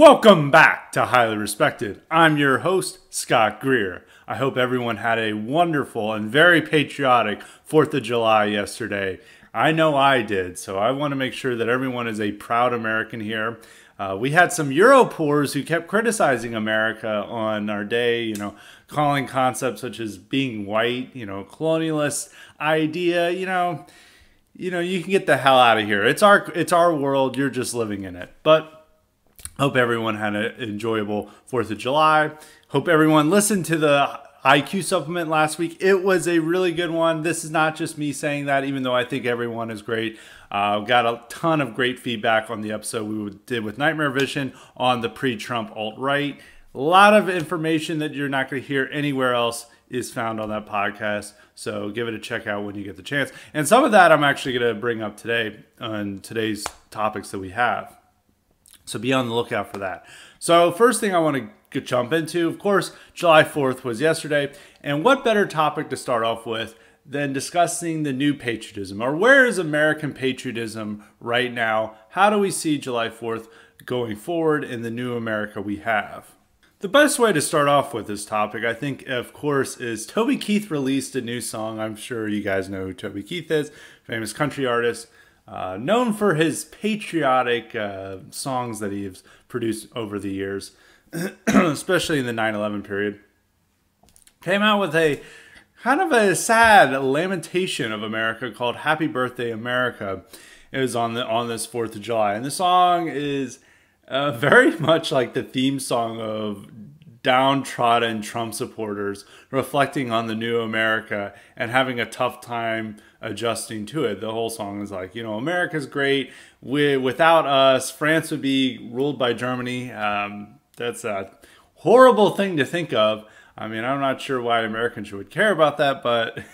Welcome back to Highly Respected. I'm your host, Scott Greer. I hope everyone had a wonderful and very patriotic 4th of July yesterday. I know I did, so I want to make sure that everyone is a proud American here. We had some Europores who kept criticizing America on our day, calling concepts such as being white, colonialist idea, you can get the hell out of here. It's our world. You're just living in it. But hope everyone had an enjoyable 4th of July. Hope everyone listened to the IQ supplement last week. It was a really good one. This is not just me saying that, even though I think everyone is great. Got a ton of great feedback on the episode we did with Nightmare Vision on the pre-Trump alt-right. A lot of information that you're not going to hear anywhere else is found on that podcast. So give it a check out when you get the chance. And some of that I'm actually going to bring up today on today's topics that we have. So be on the lookout for that. So first thing I want to jump into, of course, July 4th was yesterday. And what better topic to start off with than discussing the new patriotism, or where is American patriotism right now? How do we see July 4th going forward in the new America we have? The best way to start off with this topic, I think, of course, is Toby Keith released a new song. I'm sure you guys know who Toby Keith is, famous country artist. Known for his patriotic songs that he has produced over the years, especially in the 9/11 period. Came out with a kind of a sad lamentation of America called Happy Birthday America. It was on this 4th of July. And the song is very much like the theme song of downtrodden Trump supporters reflecting on the new America and having a tough time adjusting to it. The whole song is like, America's great. Without us, France would be ruled by Germany. That's a horrible thing to think of. I mean, I'm not sure why Americans would care about that, but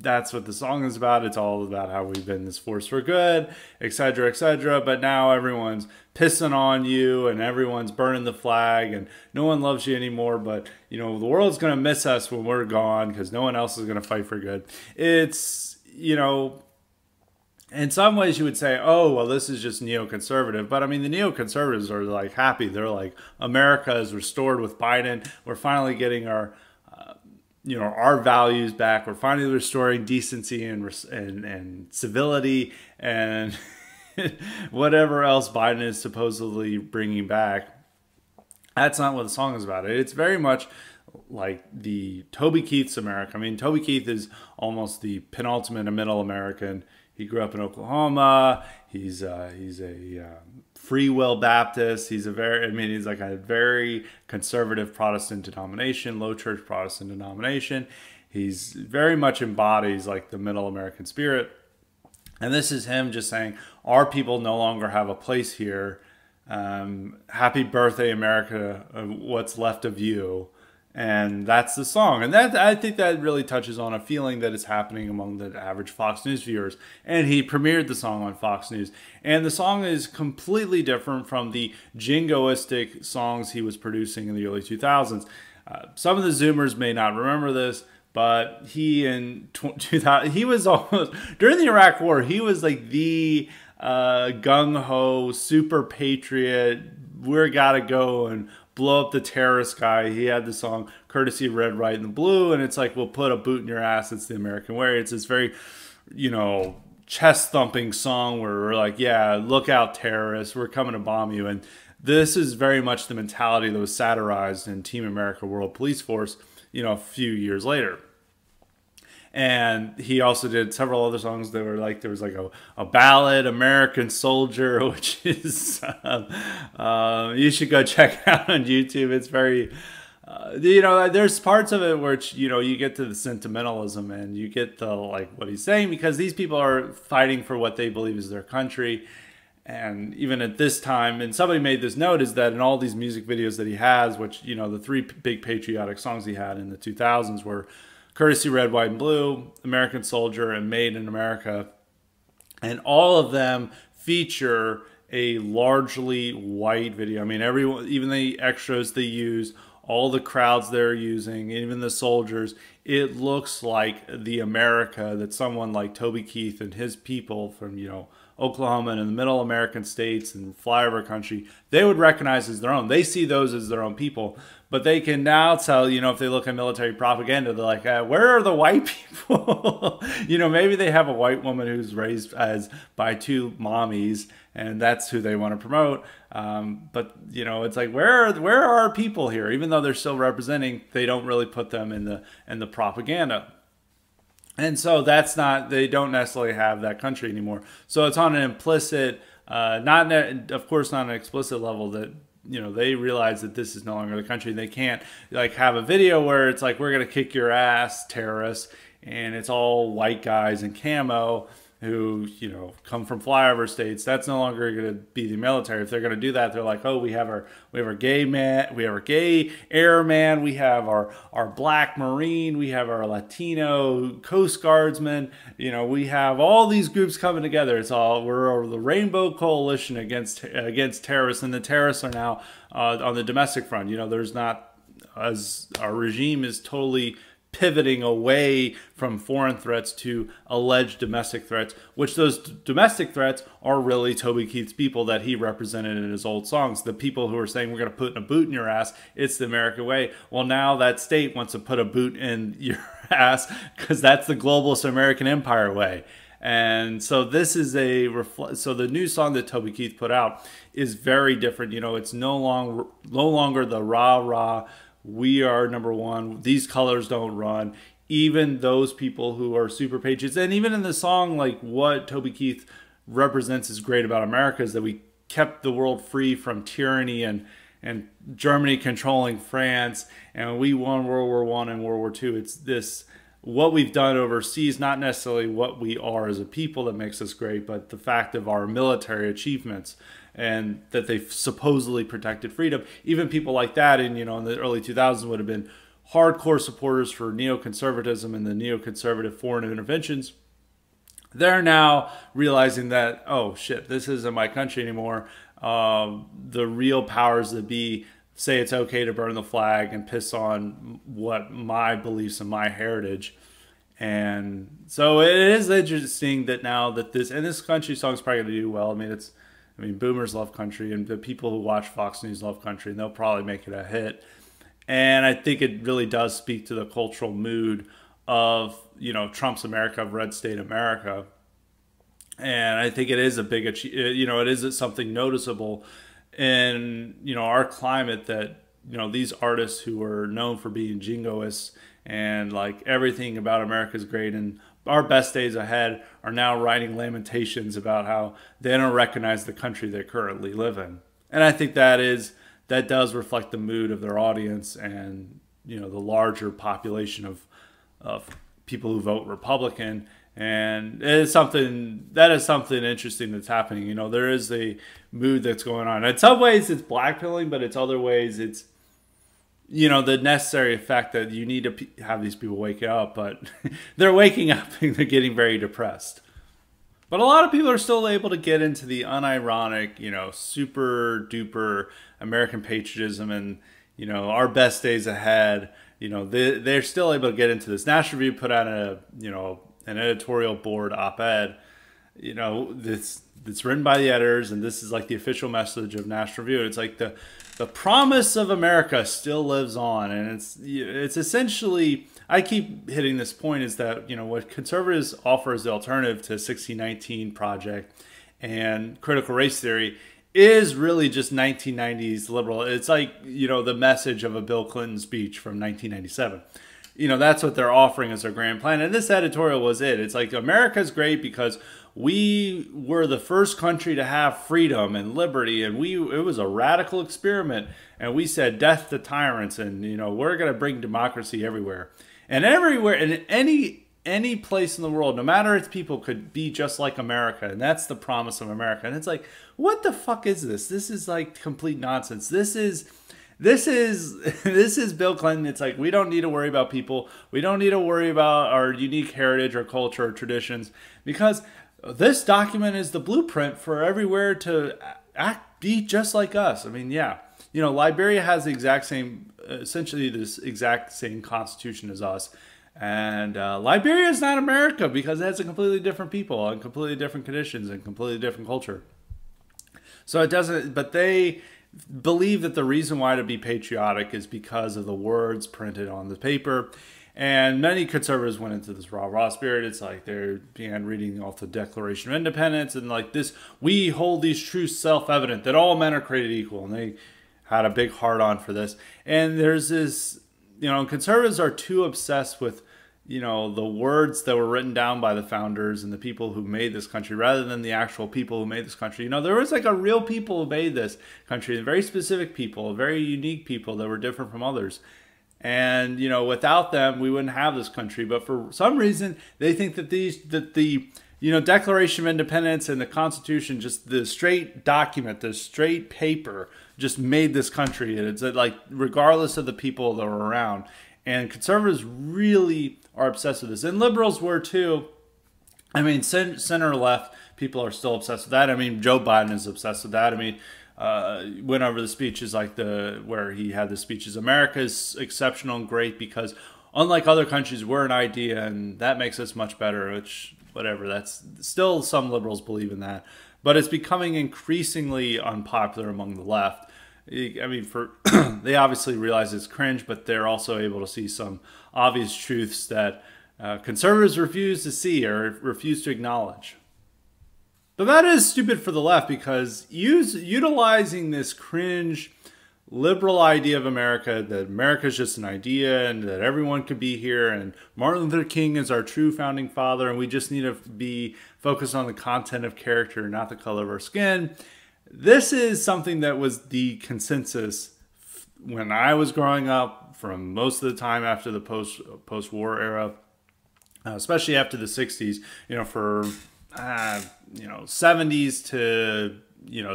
that's what the song is about. It's all about how we've been this force for good, etc., etc. But now everyone's pissing on you and everyone's burning the flag and no one loves you anymore. But, the world's going to miss us when we're gone because no one else is going to fight for good. It's, in some ways you would say, oh, well, this is just neoconservative. But I mean, the neoconservatives are like happy. They're like, America is restored with Biden. We're finally getting our values back. We're finally restoring decency and civility and whatever else Biden is supposedly bringing back. That's not what the song is about. It's very much like the Toby Keith's America. I mean, Toby Keith is almost the penultimate middle American. He grew up in Oklahoma. He's a Free Will Baptist. He's like a very conservative Protestant denomination, low church Protestant denomination. He's very much embodies like the middle American spirit. And this is him just saying, our people no longer have a place here. Happy birthday, America, what's left of you. And that's the song. And I think that really touches on a feeling that is happening among the average Fox News viewers. And he premiered the song on Fox News. And the song is completely different from the jingoistic songs he was producing in the early 2000s. Some of the Zoomers may not remember this, but he in 2000, he was almost, during the Iraq War, he was like the gung-ho, super patriot, we're gotta go and blow up the terrorist guy. He had the song courtesy of Red, White, and the Blue, and it's like, we'll put a boot in your ass. It's the American way. It's this very, chest-thumping song where we're like, yeah, look out, terrorists. We're coming to bomb you. And this is very much the mentality that was satirized in Team America World Police Force, a few years later. And he also did several other songs that were like, there was like a ballad, American Soldier, which is, you should go check out on YouTube. It's very, there's parts of it where, you get to the sentimentalism and you get the, like, what he's saying, because these people are fighting for what they believe is their country. And even at this time, and somebody made this note, is that in all these music videos that he has, which, the three big patriotic songs he had in the 2000s were Courtesy Red, White, and Blue, American Soldier, and Made in America. And all of them feature a largely white video. I mean, everyone, even the extras they use, all the crowds they're using, even the soldiers, it looks like the America that someone like Toby Keith and his people from, Oklahoma and in the middle American states and flyover country, they would recognize as their own. They see those as their own people. But they can now tell, if they look at military propaganda, they're like, where are the white people? Maybe they have a white woman who's raised by two mommies, and that's who they want to promote. But it's like, where are our people here? Even though they're still representing, they don't really put them in the propaganda. And so they don't necessarily have that country anymore. So it's on an implicit, of course not an explicit level, that they realize that this is no longer the country. They can't have a video where it's like, we're going to kick your ass, terrorists, and it's all white guys in camo who, come from flyover states. That's no longer going to be the military. If they're going to do that, they're like, oh, we have our gay man, we have our gay airman, we have our black Marine, we have our Latino Coast Guardsmen. We have all these groups coming together. We're the Rainbow Coalition against terrorists, and the terrorists are now on the domestic front. There's not, as our regime is totally pivoting away from foreign threats to alleged domestic threats, which those domestic threats are really Toby Keith's people that he represented in his old songs. The people who are saying, we're going to put a boot in your ass, it's the American way. Well, now that state wants to put a boot in your ass because that's the globalist American empire way. And so this is so the new song that Toby Keith put out is very different. It's no longer the rah-rah, we are number one, these colors don't run. Even those people who are super patriots, and even in the song, like, what Toby Keith represents is great about America is that we kept the world free from tyranny and Germany controlling France, and we won World War I and World War II. It's this, what we've done overseas, not necessarily what we are as a people that makes us great, but the fact of our military achievements and that they've supposedly protected freedom. Even people like that in the early 2000s would have been hardcore supporters for neoconservatism and the neoconservative foreign interventions. They're now realizing that, oh shit, this isn't my country anymore. The real powers that be say it's okay to burn the flag and piss on what my beliefs and my heritage. And so it is interesting that now that this country song is probably going to do well. I mean, boomers love country, and the people who watch Fox News love country, and they'll probably make it a hit. And I think it really does speak to the cultural mood of, Trump's America, of red state America. And I think it is a big, it is something noticeable in, our climate that, these artists who are known for being jingoists and like everything about America is great and our best days ahead are now writing lamentations about how they don't recognize the country they currently live in. And I think that does reflect the mood of their audience and, the larger population of people who vote Republican. And that is something interesting that's happening. There is a mood that's going on. In some ways it's blackpilling, but in other ways it's, the necessary effect that you need to have these people wake up, but they're waking up and they're getting very depressed. But a lot of people are still able to get into the unironic, super duper American patriotism and, our best days ahead. They're still able to get into this. National Review put out an editorial board op-ed, it's written by the editors, and this is like the official message of National Review. It's like the promise of America still lives on, and it's essentially, I keep hitting this point, is that what conservatives offer as the alternative to 1619 Project and critical race theory is really just 1990s liberal. It's like the message of a Bill Clinton speech from 1997. That's what they're offering as their grand plan. And this editorial was it. It's like, America's great because we were the first country to have freedom and liberty, and it was a radical experiment. And we said death to tyrants, and we're going to bring democracy everywhere. And everywhere, in any place in the world, no matter its people, could be just like America. And that's the promise of America. And it's like, what the fuck is this? This is like complete nonsense. This is Bill Clinton. It's like, we don't need to worry about people. We don't need to worry about our unique heritage or culture or traditions, because this document is the blueprint for everywhere to be just like us. I mean, yeah, Liberia has the exact same, essentially this exact same constitution as us. And Liberia is not America because it has a completely different people and completely different conditions and completely different culture. So it doesn't, but they believe that the reason why to be patriotic is because of the words printed on the paper. And many conservatives went into this rah-rah spirit. It's like they began reading off the Declaration of Independence and like this, we hold these truths self-evident that all men are created equal. And they had a big hard-on for this. And there's this, conservatives are too obsessed with, the words that were written down by the founders and the people who made this country rather than the actual people who made this country. There was like a real people who made this country, very specific people, very unique people that were different from others. And, without them, we wouldn't have this country. But for some reason, they think that the Declaration of Independence and the Constitution, just the straight document, the straight paper, just made this country. And it's like, regardless of the people that were around. And conservatives really are obsessed with this. And liberals were too. I mean, center left people are still obsessed with that. I mean, Joe Biden is obsessed with that. I mean, went over the speeches like where he had the speeches. America is exceptional and great because unlike other countries, we're an idea and that makes us much better, which whatever, that's still some liberals believe in that, but it's becoming increasingly unpopular among the left. I mean, they obviously realize it's cringe, but they're also able to see some obvious truths that conservatives refuse to see or refuse to acknowledge. But that is stupid for the left because utilizing this cringe liberal idea of America, that America is just an idea and that everyone could be here and Martin Luther King is our true founding father and we just need to be focused on the content of character, not the color of our skin. This is something that was the consensus when I was growing up from most of the time after the post-war era, especially after the 60s, for 70s to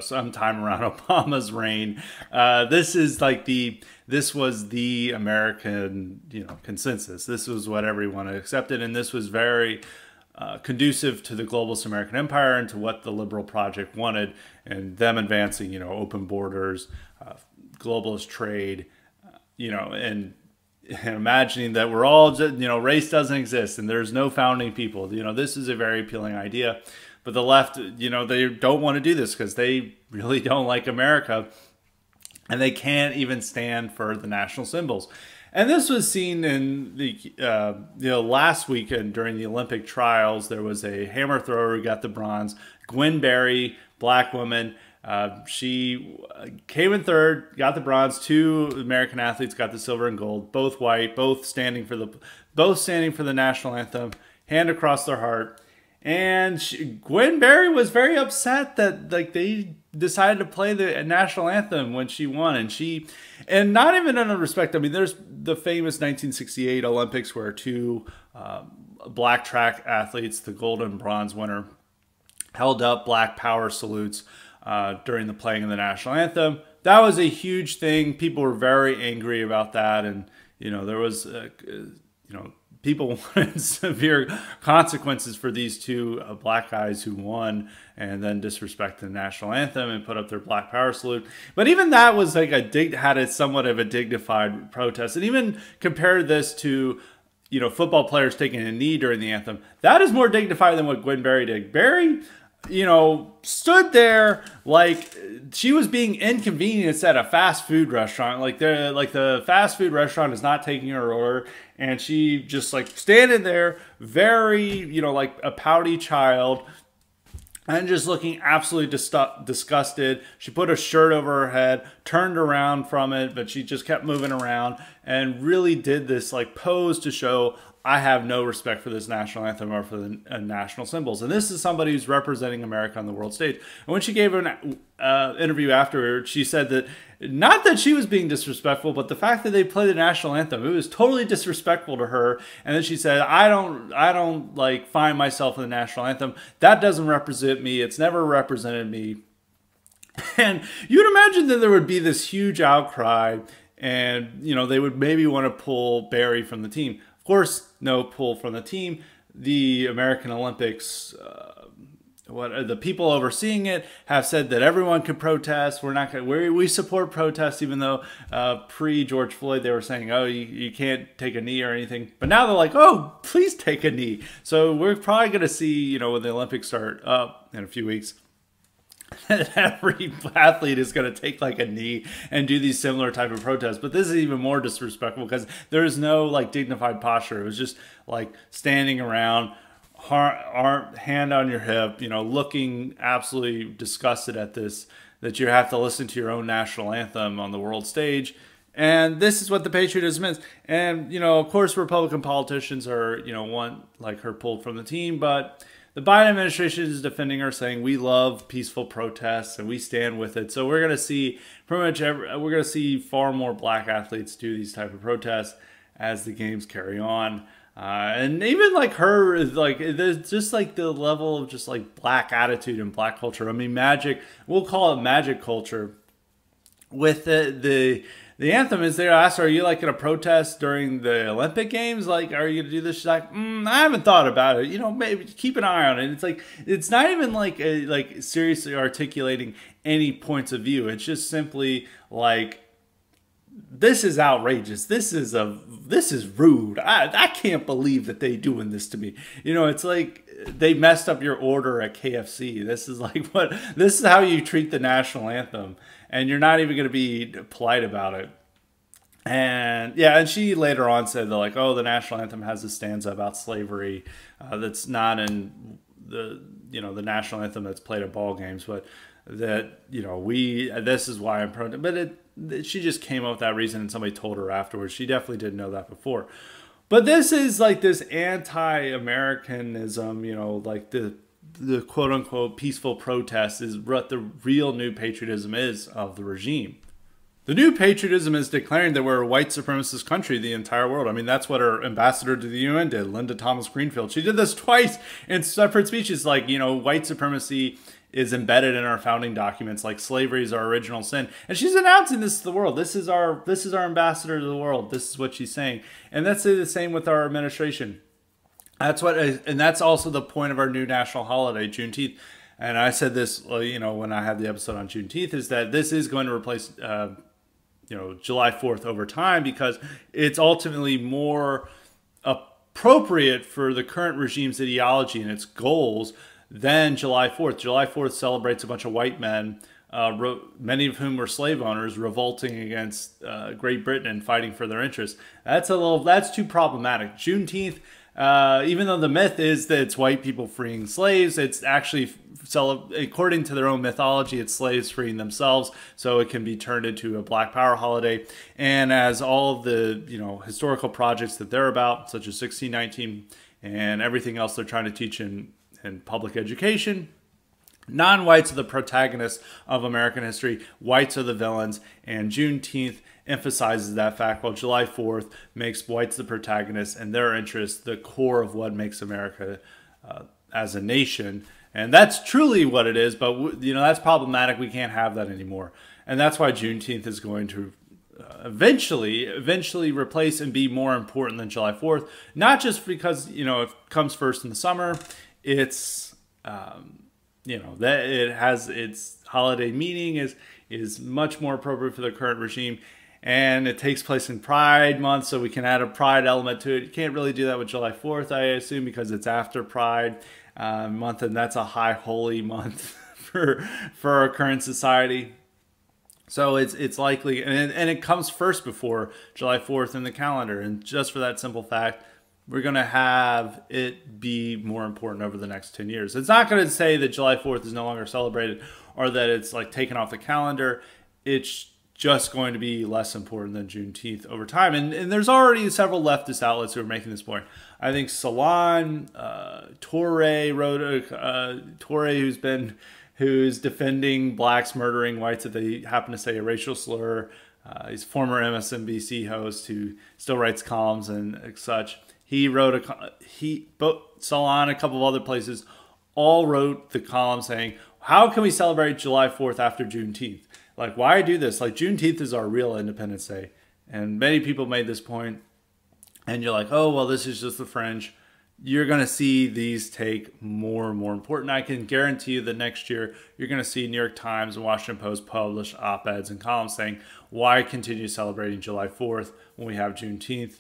sometime around Obama's reign. This was the American consensus. This was what everyone accepted, and this was very conducive to the globalist American empire and to what the liberal project wanted, and them advancing open borders, globalist trade, and imagining that we're all just, race doesn't exist and there's no founding people. This is a very appealing idea. But the left, they don't want to do this because they really don't like America. And they can't even stand for the national symbols. And this was seen in the last weekend during the Olympic trials. There was a hammer thrower who got the bronze. Gwen Berry, black woman. She came in third, got the bronze. Two American athletes got the silver and gold, both white, both standing for the national anthem, hand across their heart. And Gwen Berry was very upset that they decided to play the national anthem when she won, and not even in a respect. I mean, there's the famous 1968 Olympics where two black track athletes, the gold and bronze winner, held up Black Power salutes during the playing of the national anthem. That was a huge thing. People were very angry about that, and there was people wanted severe consequences for these two black guys who won and then disrespected the national anthem and put up their Black Power salute. But even that was like had a somewhat of a dignified protest. And even compared this to football players taking a knee during the anthem, that is more dignified than what Gwen Berry did. Berry, stood there like she was being inconvenienced at a fast food restaurant. Like the fast food restaurant is not taking her order, and she just like standing there, very like a pouty child, and just looking absolutely disgusted. She put a shirt over her head, turned around from it, but she just kept moving around and really did this like pose to show, I have no respect for this national anthem or for the national symbols. And this is somebody who's representing America on the world stage. And when she gave an interview afterward, she said that not that she was being disrespectful, but the fact that they played the national anthem, it was totally disrespectful to her. And then she said, I don't like find myself in the national anthem. That doesn't represent me. It's never represented me. And you'd imagine that there would be this huge outcry, and they would maybe want to pull Berry from the team. Of course, no pull from the team. The American Olympics what the people overseeing it have said that everyone can protest. We're not going. We support protests, even though pre George Floyd they were saying, oh, you can't take a knee or anything. But now they're like, oh, please take a knee. So we're probably going to see, when the Olympics start up in a few weeks, every athlete is going to take like a knee and do these similar type of protests. But this is even more disrespectful because there is no like dignified posture. It was just like standing around, hand on your hip, looking absolutely disgusted at this, that you have to listen to your own national anthem on the world stage. And this is what the patriotism is. And, of course, Republican politicians are, want like her pulled from the team, but the Biden administration is defending her, saying we love peaceful protests and we stand with it. So we're going to see we're going to see far more black athletes do these type of protests as the games carry on. And even like her, like there's just like the level of just like black attitude and black culture. I mean, magic, we'll call it magic culture. With the anthem is there. I asked her, are you like going to protest during the Olympic Games? Like, are you going to do this? She's like, I haven't thought about it. Maybe keep an eye on it. It's like, it's not even like like seriously articulating any points of view. It's just simply like, this is outrageous. This is rude. I can't believe that they doing this to me. It's like they messed up your order at KFC. This is how you treat the national anthem. And you're not even going to be polite about it. And yeah, and she later on said that like, oh, the national anthem has a stanza about slavery that's not in the the national anthem that's played at ball games, but that this is why I'm pro. But she just came up with that reason, and somebody told her afterwards. She definitely didn't know that before. But this is like this anti-Americanism, like the quote unquote peaceful protest is what the real new patriotism is of the regime. The new patriotism is declaring that we're a white supremacist country, the entire world. I mean, that's what our ambassador to the UN did, Linda Thomas Greenfield. She did this twice in separate speeches, like, white supremacy is embedded in our founding documents, like slavery is our original sin. And she's announcing this to the world. This is our ambassador to the world. This is what she's saying. And that's the same with our administration. And that's also the point of our new national holiday, Juneteenth. And I said this, when I had the episode on Juneteenth, is that this is going to replace, July 4th over time, because it's ultimately more appropriate for the current regime's ideology and its goals than July 4th. July 4th celebrates a bunch of white men, many of whom were slave owners, revolting against Great Britain and fighting for their interests. That's too problematic. Juneteenth, even though the myth is that it's white people freeing slaves, it's actually, according to their own mythology, it's slaves freeing themselves, so it can be turned into a black power holiday. And as all of the historical projects that they're about, such as 1619 and everything else they're trying to teach in public education, non-whites are the protagonists of American history, whites are the villains, and Juneteenth emphasizes that fact, while July 4th makes whites the protagonists and their interests the core of what makes America as a nation. And that's truly what it is, but that's problematic. We can't have that anymore. And that's why Juneteenth is going to eventually replace and be more important than July 4th, not just because it comes first in the summer. It's that it has its holiday meaning is much more appropriate for the current regime. And it takes place in Pride Month, so we can add a Pride element to it. You can't really do that with July 4th, I assume, because it's after Pride Month, and that's a high holy month for our current society. So it's likely, and it comes first before July 4th in the calendar. And just for that simple fact, we're going to have it be more important over the next 10 years. It's not going to say that July 4th is no longer celebrated or that it's like taken off the calendar. It's just going to be less important than Juneteenth over time. And there's already several leftist outlets who are making this point. I think Salon, Torre wrote Torre, who's defending blacks murdering whites if they happen to say a racial slur. He's a former MSNBC host who still writes columns and such. He wrote Salon, a couple of other places, all wrote the column saying, how can we celebrate July 4th after Juneteenth? Like, why do this? Like, Juneteenth is our real Independence Day. And many people made this point. And you're like, oh, well, this is just the fringe. you're going to see these take more and more important. I can guarantee you that next year you're going to see New York Times and Washington Post publish op-eds and columns saying, why continue celebrating July 4th when we have Juneteenth?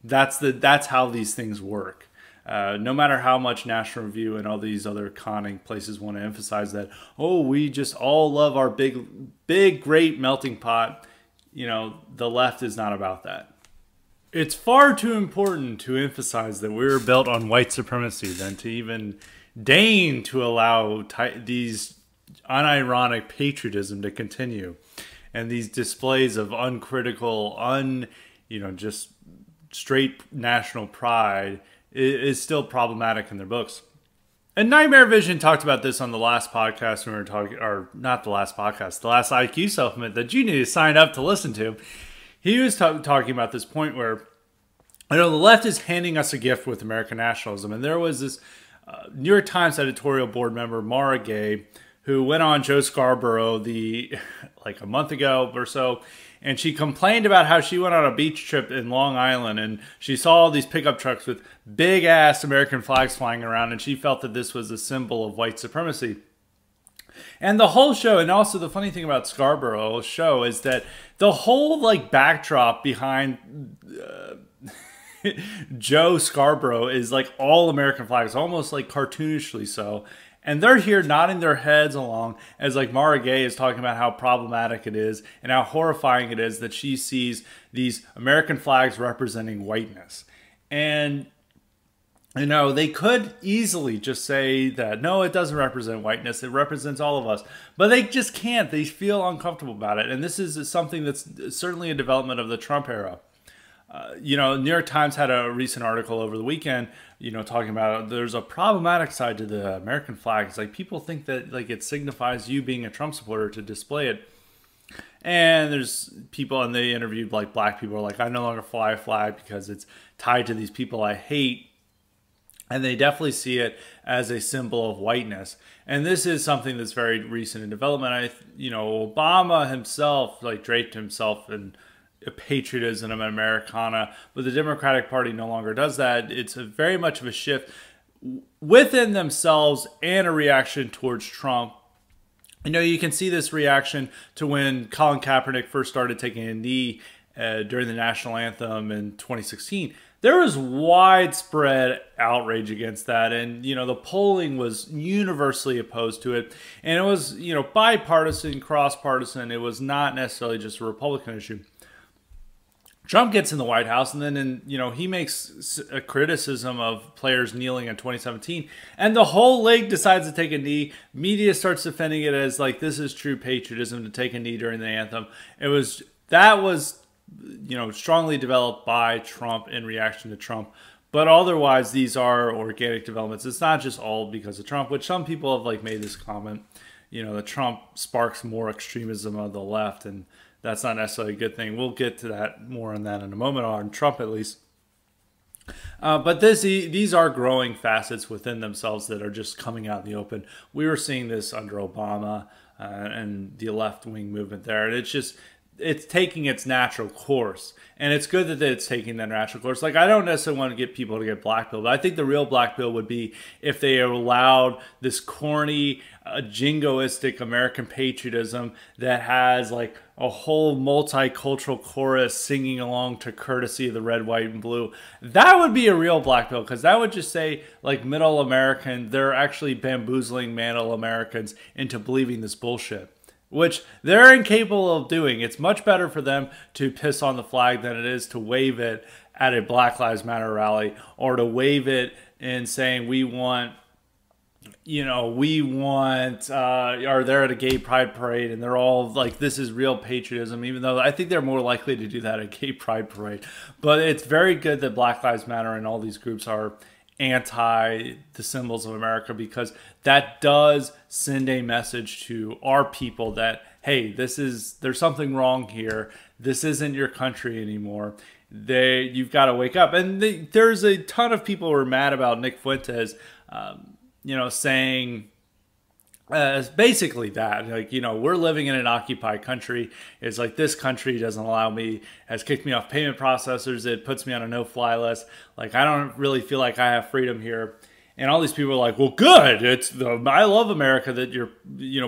That's how these things work. No matter how much National Review and all these other conning places want to emphasize that, oh, we just all love our big, great melting pot, the left is not about that. It's far too important to emphasize that we're built on white supremacy than to even deign to allow these unironic patriotism to continue. And these displays of uncritical, just straight national pride is still problematic in their books. And Nightmare Vision talked about this on the last podcast when we were talking, or not the last podcast, the last IQ supplement that you need to sign up to listen to. He was talking about this point where, the left is handing us a gift with American nationalism. And there was this New York Times editorial board member, Mara Gay, who went on Joe Scarborough like a month ago or so. And she complained about how she went on a beach trip in Long Island and she saw all these pickup trucks with big ass American flags flying around. And she felt that this was a symbol of white supremacy. And the whole show, and also the funny thing about Scarborough's show is that the whole backdrop behind Joe Scarborough is all American flags, almost cartoonishly so. And they're here nodding their heads along as Mara Gay is talking about how problematic it is and how horrifying it is that she sees these American flags representing whiteness. And they could easily just say that, no, it doesn't represent whiteness. It represents all of us. But they just can't. They feel uncomfortable about it. And this is something that's certainly a development of the Trump era. New York Times had a recent article over the weekend, talking about there's a problematic side to the American flag. It's people think that it signifies you being a Trump supporter to display it. And there's people, and they interviewed black people are I no longer fly a flag because it's tied to these people I hate. And they definitely see it as a symbol of whiteness. And this is something that's very recent in development. Obama himself draped himself in patriotism and Americana, but the Democratic Party no longer does that. It's very much of a shift within themselves and a reaction towards Trump. You can see this reaction to when Colin Kaepernick first started taking a knee during the national anthem in 2016. There was widespread outrage against that, and the polling was universally opposed to it, and it was bipartisan, cross-partisan. It was not necessarily just a Republican issue. Trump gets in the White House, and then he makes a criticism of players kneeling in 2017, and the whole league decides to take a knee. Media starts defending it as this is true patriotism to take a knee during the anthem. That was strongly developed by Trump in reaction to Trump. But otherwise, these are organic developments. It's not just all because of Trump, which some people have made this comment, that Trump sparks more extremism of the left, and that's not necessarily a good thing. We'll get to that more on that in a moment, on Trump at least. But these are growing facets within themselves that are just coming out in the open. We were seeing this under Obama and the left-wing movement there. And it's taking its natural course. And it's good that it's taking that natural course. I don't necessarily want to get people to get black pilled. I think the real black pill would be if they allowed this corny, jingoistic American patriotism that has a whole multicultural chorus singing along to Courtesy of the Red, White, and Blue. That would be a real black pill, because that would just say middle American, they're actually bamboozling middle Americans into believing this bullshit, which they're incapable of doing. It's much better for them to piss on the flag than it is to wave it at a Black Lives Matter rally, or to wave it in saying we want, or they're at a gay pride parade and they're all this is real patriotism, even though I think they're more likely to do that at a gay pride parade. But it's very good that Black Lives Matter and all these groups are anti the symbols of America, because that does send a message to our people that, hey, there's something wrong here. This isn't your country anymore. You've got to wake up. And there's a ton of people who are mad about Nick Fuentes, saying It's basically that, like, we're living in an occupied country. It's like, this country doesn't allow me, has kicked me off payment processors. It puts me on a no-fly list. Like, I don't really feel like I have freedom here. And all these people are like, well, good. I love America that you're,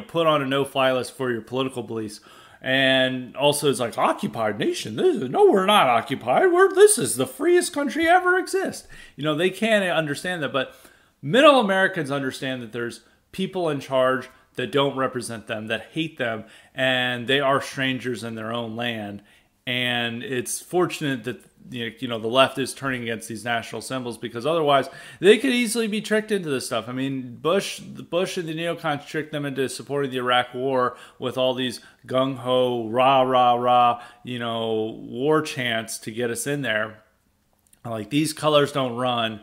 put on a no-fly list for your political beliefs. And also, it's like, occupied nation. No, we're not occupied. This is the freest country ever exist. They can't understand that. But middle Americans understand that there's people in charge that don't represent them, that hate them, and they are strangers in their own land. And it's fortunate that the left is turning against these national symbols, because otherwise they could easily be tricked into this stuff. I mean, Bush and the neocons tricked them into supporting the Iraq War with all these gung ho, rah rah rah, war chants to get us in there. Like, these colors don't run,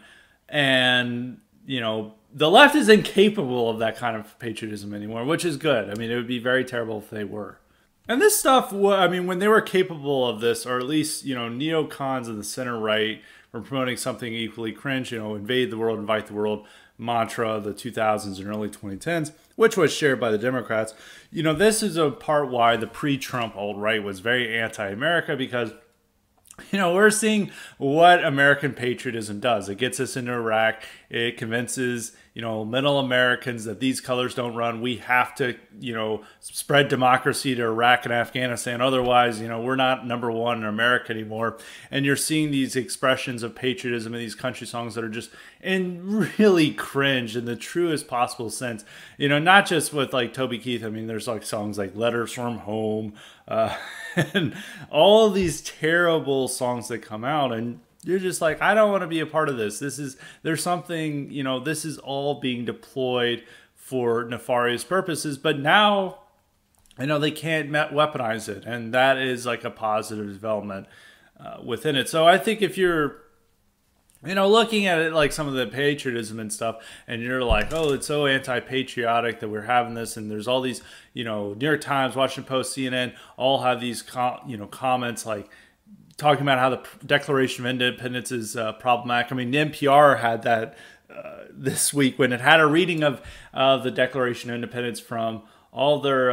and the left is incapable of that kind of patriotism anymore, which is good. I mean, it would be very terrible if they were. And this stuff, I mean, when they were capable of this, or at least, neocons in the center right were promoting something equally cringe, invade the world, invite the world mantra of the 2000s and early 2010s, which was shared by the Democrats. This is a part why the pre-Trump alt-right was very anti-America, because we're seeing what American patriotism does. It gets us into Iraq. It convinces, middle Americans that these colors don't run. We have to, spread democracy to Iraq and Afghanistan. Otherwise, we're not number one in America anymore. And you're seeing these expressions of patriotism in these country songs that are just really cringe in the truest possible sense. Not just with like Toby Keith. I mean, there's like songs like Letters from Home, and all of these terrible songs that come out, and you're just like, I don't want to be a part of this. There's something, this is all being deployed for nefarious purposes, but now, they can't weaponize it, and that is like a positive development within it. So I think if you're, looking at it like some of the patriotism and stuff, and you're like, oh, it's so anti-patriotic that we're having this, and there's all these, New York Times, Washington Post, CNN, all have these, comments like talking about how the Declaration of Independence is problematic. I mean, NPR had that this week when it had a reading of the Declaration of Independence from all their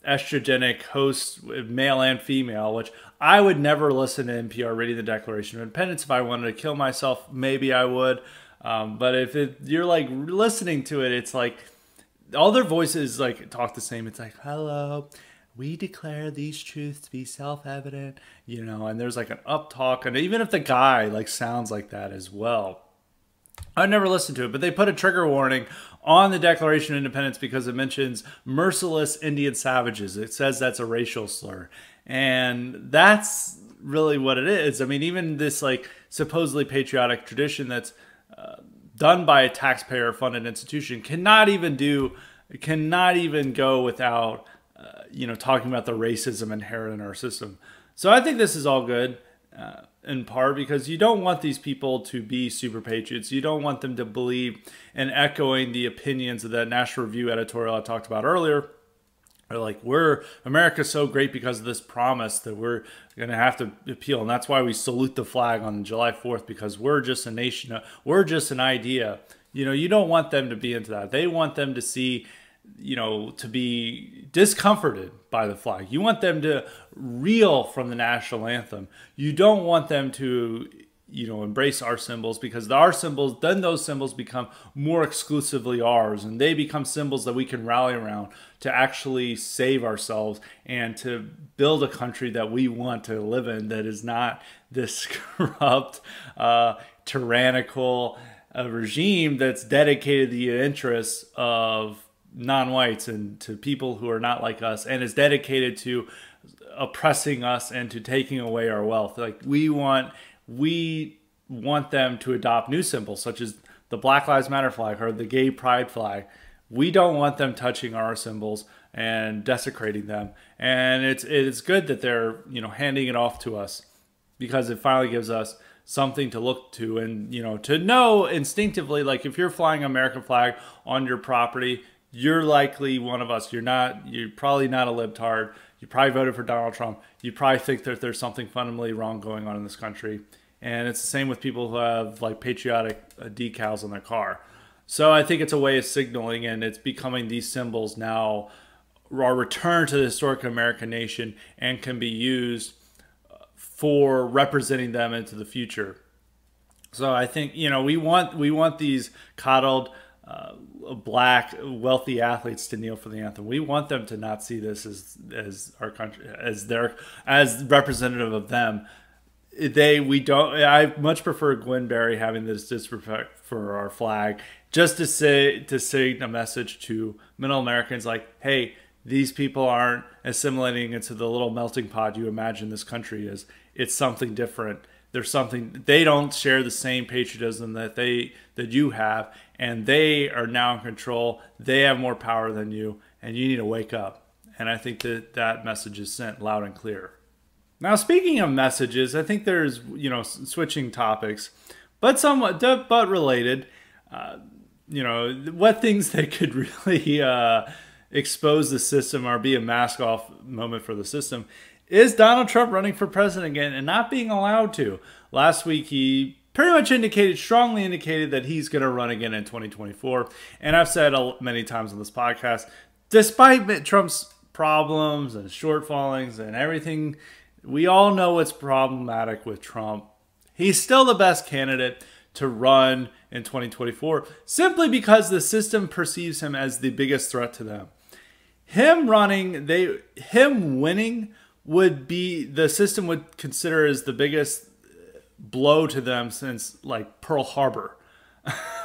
estrogenic hosts, male and female, which I would never listen to NPR reading the Declaration of Independence. If I wanted to kill myself, maybe I would. But if you're like listening to it, it's like all their voices like talk the same. It's like, hello, we declare these truths to be self-evident, and there's like an up talk. And even if the guy like sounds like that as well, I'd never listen to it, but they put a trigger warning on the Declaration of Independence because it mentions merciless Indian savages. It says that's a racial slur. And that's really what it is. I mean, even this like supposedly patriotic tradition that's done by a taxpayer-funded institution cannot even go without, talking about the racism inherent in our system. So I think this is all good. In part because you don't want these people to be super patriots. You don't want them to believe in echoing the opinions of that National Review editorial I talked about earlier. Or like, America's so great because of this promise that we're going to have to appeal. And that's why we salute the flag on July 4th, because we're just a nation. We're just an idea. You don't want them to be into that. They want them to see, to be discomforted by the flag. You want them to reel from the national anthem. You don't want them to, embrace our symbols, because then those symbols become more exclusively ours, and they become symbols that we can rally around to actually save ourselves and to build a country that we want to live in, that is not this corrupt, tyrannical regime that's dedicated to the interests of non-whites and to people who are not like us, and is dedicated to oppressing us and to taking away our wealth. Like, we want them to adopt new symbols such as the Black Lives Matter flag or the gay pride flag. We don't want them touching our symbols and desecrating them. And it's good that they're, handing it off to us, because it finally gives us something to look to, and, to know instinctively, like, if you're flying an American flag on your property, you're likely one of us. You're probably not a libtard. You probably voted for Donald Trump. You probably think that there's something fundamentally wrong going on in this country. And it's the same with people who have like patriotic decals on their car. So I think it's a way of signaling, and it's becoming these symbols now are returned to the historic American nation and can be used for representing them into the future. So I think we want these coddled black wealthy athletes to kneel for the anthem. We want them to not see this as our country as representative of them. We don't. I much prefer Gwen Berry having this disrespect for our flag, just to send a message to middle Americans like, hey, these people aren't assimilating into the little melting pot you imagine this country is. It's something different. There's something, they don't share the same patriotism that you have, and they are now in control. They have more power than you, and you need to wake up. And I think that message is sent loud and clear. Now, speaking of messages, I think there's, switching topics, but somewhat, but related, what things that could really expose the system or be a mask off moment for the system is Donald Trump running for president again and not being allowed to. Last week, he pretty much strongly indicated that he's going to run again in 2024. And I've said many times on this podcast, despite Trump's problems and shortfallings and everything, we all know what's problematic with Trump. He's still the best candidate to run in 2024 simply because the system perceives him as the biggest threat to them. Him winning would be, the system would consider as the biggest blow to them since like Pearl Harbor.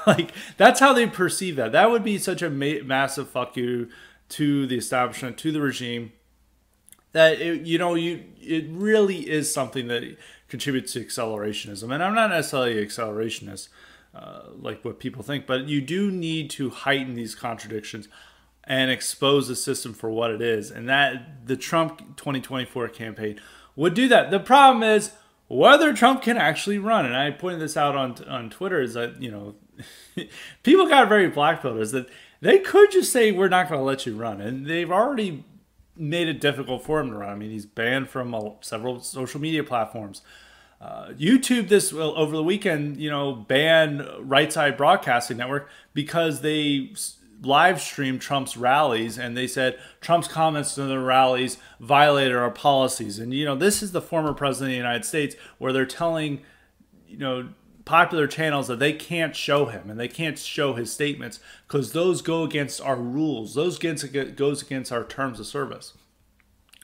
Like, that's how they perceive that. That would be such a massive fuck you to the establishment, to the regime, that it really is something that contributes to accelerationism. And I'm not necessarily accelerationist like what people think, but you do need to heighten these contradictions and expose the system for what it is. And that the Trump 2024 campaign would do that. The problem is whether Trump can actually run. And I pointed this out on Twitter, is that, people got very black-pilled, is that they could just say, we're not going to let you run. And they've already made it difficult for him to run. I mean, he's banned from several social media platforms. YouTube over the weekend, banned Right Side Broadcasting Network because they live streamed Trump's rallies, and they said Trump's comments to the rallies violated our policies. And this is the former president of the United States, where they're telling popular channels that they can't show him and they can't show his statements because those go against our rules. Those goes against our terms of service.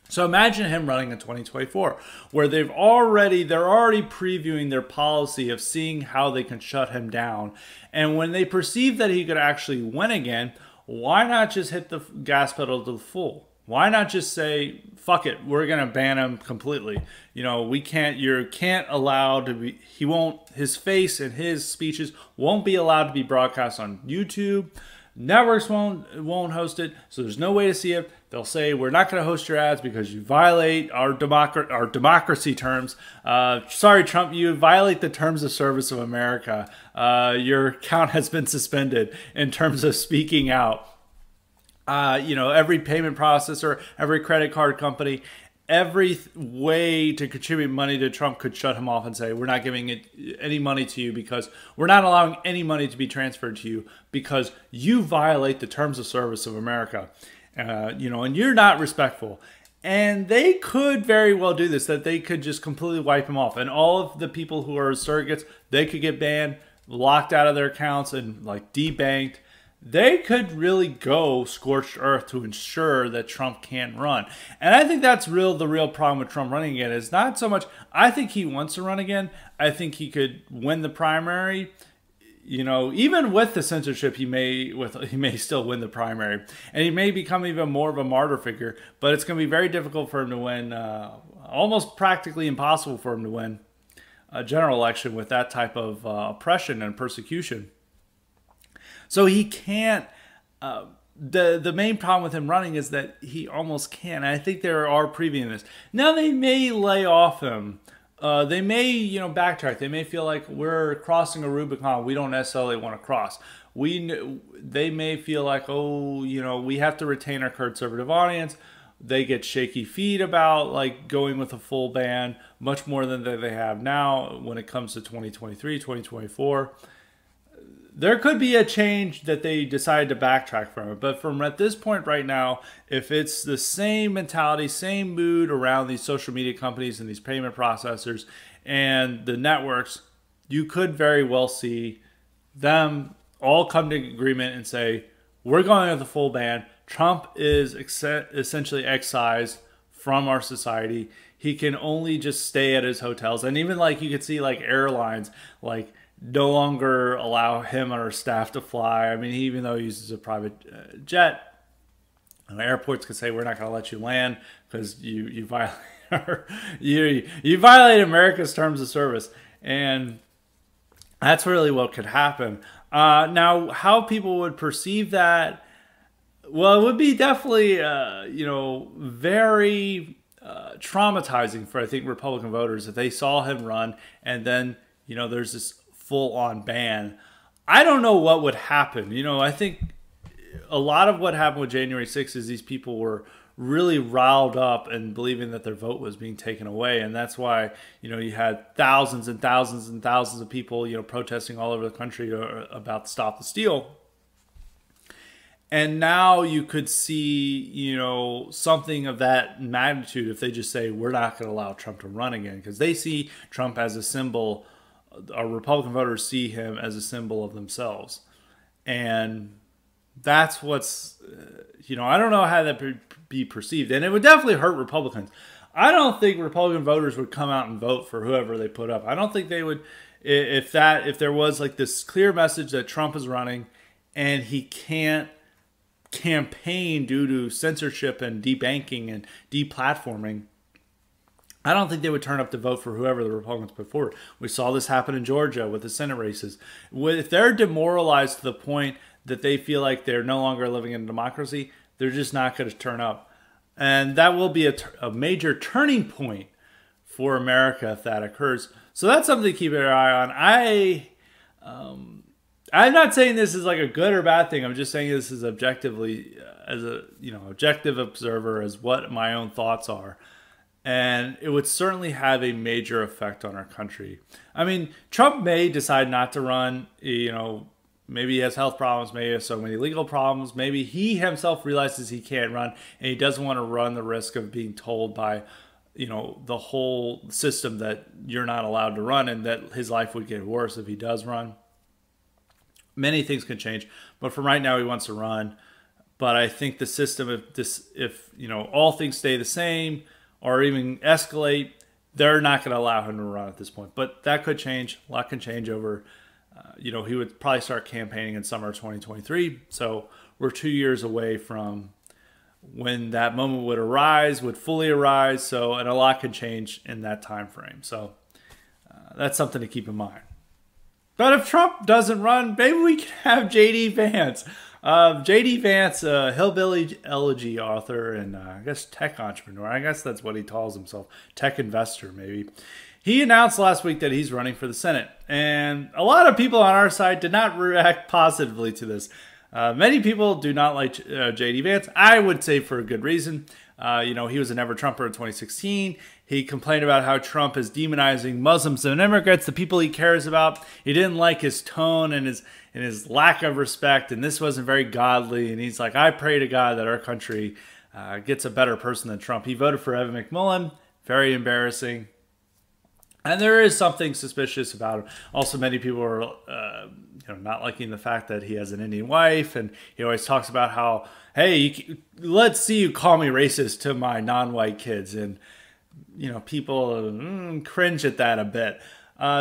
So imagine him running in 2024, where they're already previewing their policy of seeing how they can shut him down. And when they perceive that he could actually win again, why not just hit the gas pedal to the full? Why not just say, fuck it, we're going to ban him completely. His face and his speeches won't be allowed to be broadcast on YouTube. Networks won't host it, so there's no way to see it. They'll say, we're not going to host your ads because you violate our democracy terms. Sorry, Trump, you violate the terms of service of America. Your account has been suspended in terms of speaking out. Every payment processor, every credit card company, every way to contribute money to Trump could shut him off and say, we're not giving any money to you because we're not allowing any money to be transferred to you because you violate the terms of service of America. And you're not respectful. And they could very well do this, that they could just completely wipe him off. And all of the people who are surrogates, they could get banned, locked out of their accounts, and debanked. They could really go scorched earth to ensure that Trump can't run. And I think that's the real problem with Trump running again is not so much, I think he wants to run again. I think he could win the primary. Even with the censorship, he may still win the primary. And he may become even more of a martyr figure. But it's going to be very difficult for him to win, almost practically impossible for him to win a general election with that type of oppression and persecution. So he can't, the main problem with him running is that he almost can't. And I think there are previewing this. Now they may lay off him. They may, backtrack. They may feel like we're crossing a Rubicon we don't necessarily want to cross. They may feel like, we have to retain our conservative audience. They get shaky feet about going with a full ban much more than they have now when it comes to 2023, 2024. there could be a change that they decide to backtrack from it. But from at this point right now, if it's the same mentality, same mood around these social media companies and these payment processors and the networks, you could very well see them all come to agreement and say, we're going with the full ban. Trump is essentially excised from our society. He can only just stay at his hotels. And even like you could see like airlines like no longer allow him or staff to fly. I mean, even though he uses a private jet, and airports could say, we're not going to let you land because you violate you violate America's terms of service. And that's really what could happen. Now, how people would perceive that, well, it would be definitely, very traumatizing for, I think, Republican voters if they saw him run and then, there's this full-on ban. I don't know what would happen. I think a lot of what happened with January 6th is these people were really riled up and believing that their vote was being taken away. And that's why, you had thousands and thousands and thousands of people, protesting all over the country about Stop the Steal. And now you could see, something of that magnitude if they just say, we're not going to allow Trump to run again. Because they see Trump as a symbol, our Republican voters see him as a symbol of themselves. And that's what's, I don't know how that would be perceived. And it would definitely hurt Republicans. I don't think Republican voters would come out and vote for whoever they put up. I don't think they would, if there was like this clear message that Trump is running and he can't campaign due to censorship and debanking and deplatforming, I don't think they would turn up to vote for whoever the Republicans put forward. We saw this happen in Georgia with the Senate races. If they're demoralized to the point that they feel like they're no longer living in a democracy, they're just not going to turn up. And that will be a major turning point for America if that occurs. So that's something to keep an eye on. I'm not saying this is like a good or bad thing. I'm just saying this is objectively, as a objective observer, as what my own thoughts are. And it would certainly have a major effect on our country. I mean, Trump may decide not to run, maybe he has health problems, maybe he has so many legal problems, maybe he himself realizes he can't run and he doesn't want to run the risk of being told by, the whole system that you're not allowed to run and that his life would get worse if he does run. Many things can change, but for right now he wants to run. But I think the system, if all things stay the same or even escalate, they're not going to allow him to run at this point. But that could change. A lot can change over. He would probably start campaigning in summer 2023. So we're 2 years away from when that moment would fully arise. So, and a lot can change in that time frame. So that's something to keep in mind. But if Trump doesn't run, maybe we can have J.D. Vance. J.D. Vance, hillbilly elegy author and I guess tech entrepreneur. I guess that's what he calls himself. Tech investor, maybe. He announced last week that he's running for the Senate. And a lot of people on our side did not react positively to this. Many people do not like J.D. Vance. I would say for a good reason. He was a never-Trumper in 2016. He complained about how Trump is demonizing Muslims and immigrants, the people he cares about. He didn't like his tone and his lack of respect, and this wasn't very godly. And he's like, I pray to God that our country gets a better person than Trump. He voted for Evan McMullin. Very embarrassing. And there is something suspicious about him. Also, many people are not liking the fact that he has an Indian wife, and he always talks about how, hey, let's see you call me racist to my non-white kids. And, people cringe at that a bit.